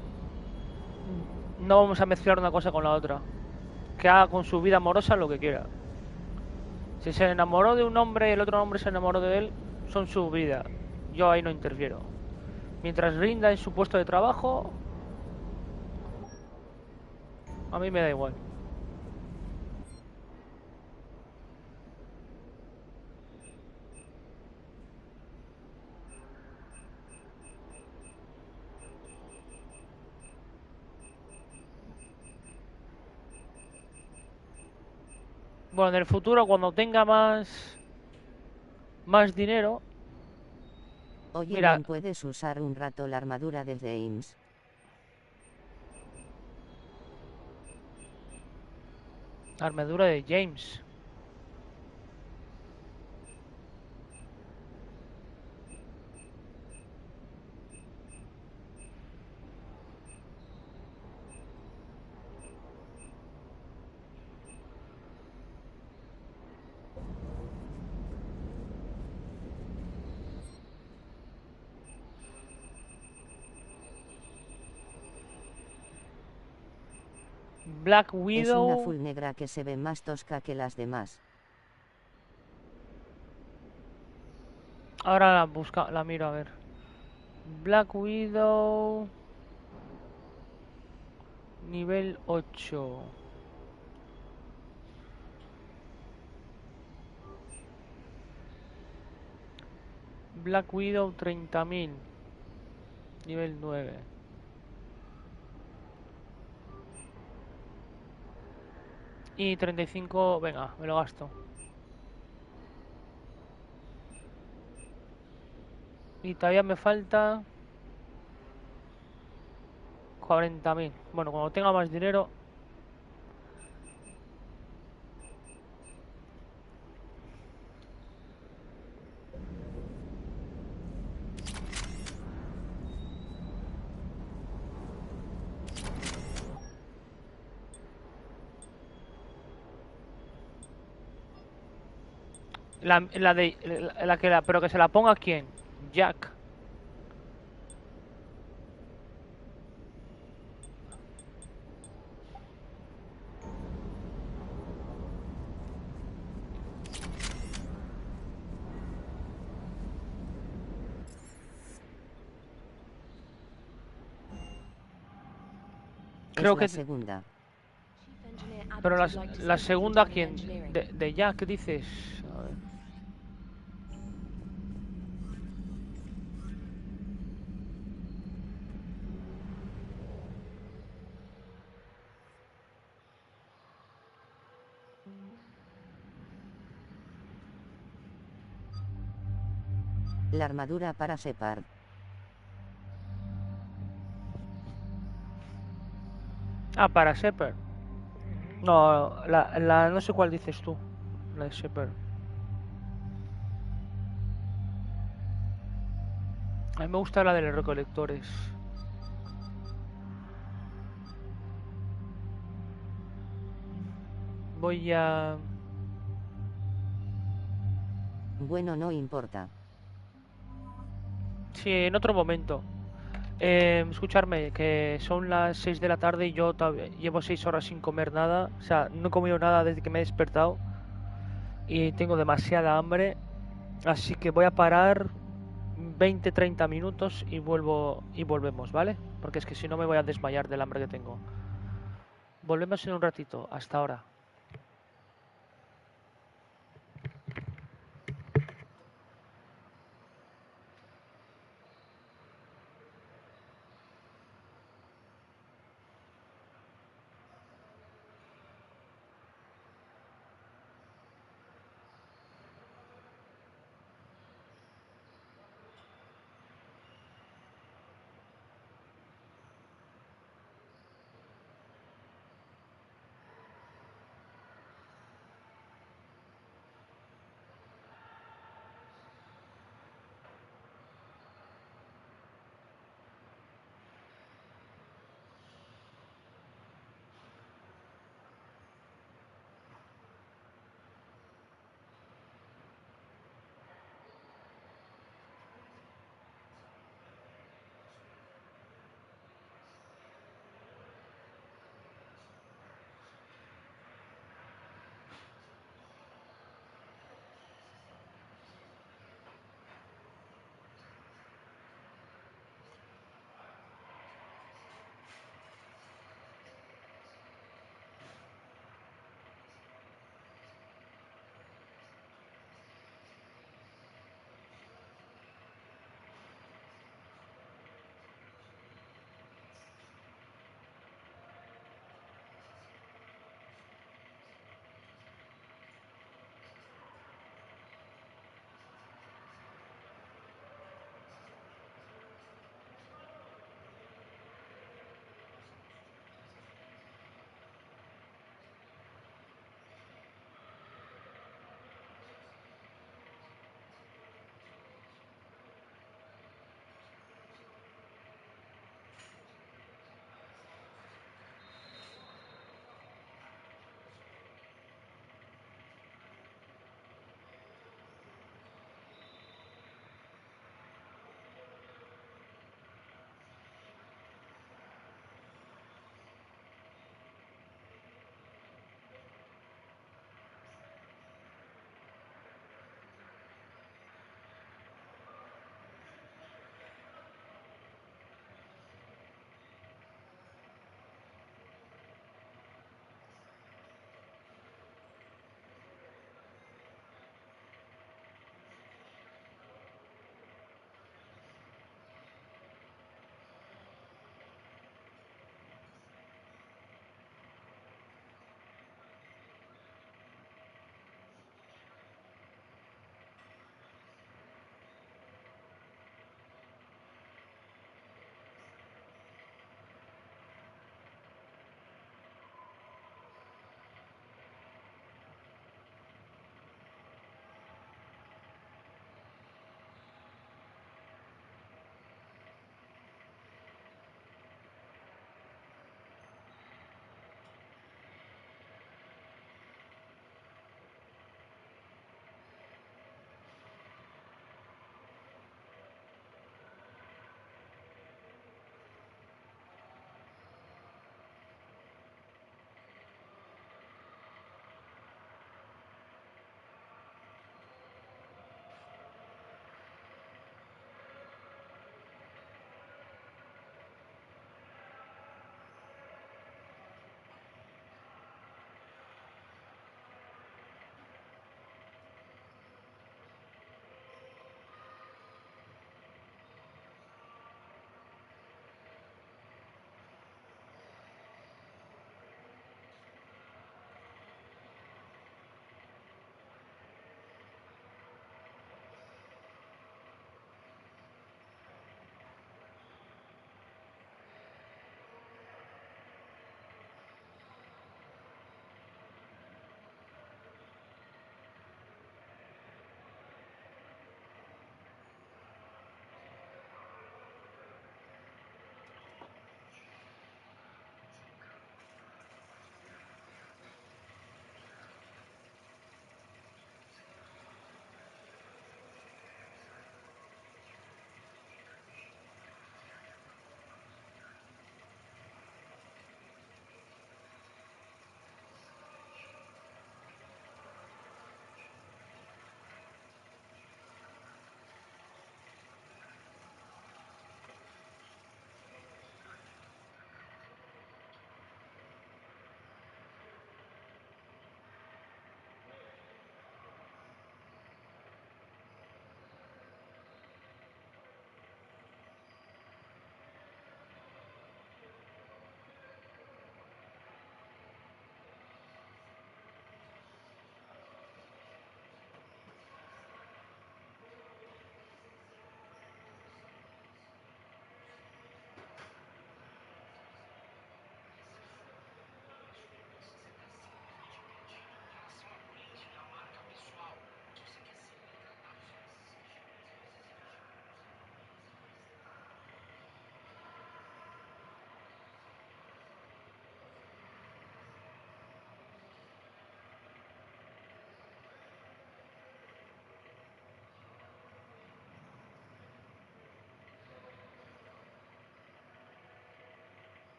S8: no vamos a mezclar una cosa con la otra. Que haga con su vida amorosa lo que quiera. Si se enamoró de un hombre y el otro hombre se enamoró de él, son su vida. Yo ahí no interfiero. Mientras rinda en su puesto de trabajo, a mí me da igual. Bueno, en el futuro, cuando tenga más dinero...
S19: Oye,
S8: mira,
S19: ¿puedes usar un rato la armadura de James?
S8: Armadura de James. Black Widow.
S19: Es una full negra que se ve más tosca que las demás.
S8: Ahora la miro a ver. Black Widow. Nivel 8. Black Widow 30.000. Nivel 9. Y 35, venga, me lo gasto. Y todavía me falta 40.000. Bueno, cuando tenga más dinero. Pero que se la ponga quién. Jack. Creo que...
S19: la segunda.
S8: Pero la segunda, ¿quién? De Jack, ¿qué dices? A ver.
S19: La armadura para Shepard.
S8: Ah, para Shepard. No, no sé cuál dices tú. La de Shepard. A mí me gusta la de los recolectores. Voy a...
S19: Bueno, no importa.
S8: Sí, en otro momento. Escucharme, que son las 6 de la tarde y yo llevo 6 horas sin comer nada. O sea, no he comido nada desde que me he despertado. Y tengo demasiada hambre. Así que voy a parar 20-30 minutos y volvemos, ¿vale? Porque es que si no me voy a desmayar del hambre que tengo. Volvemos en un ratito. Hasta ahora.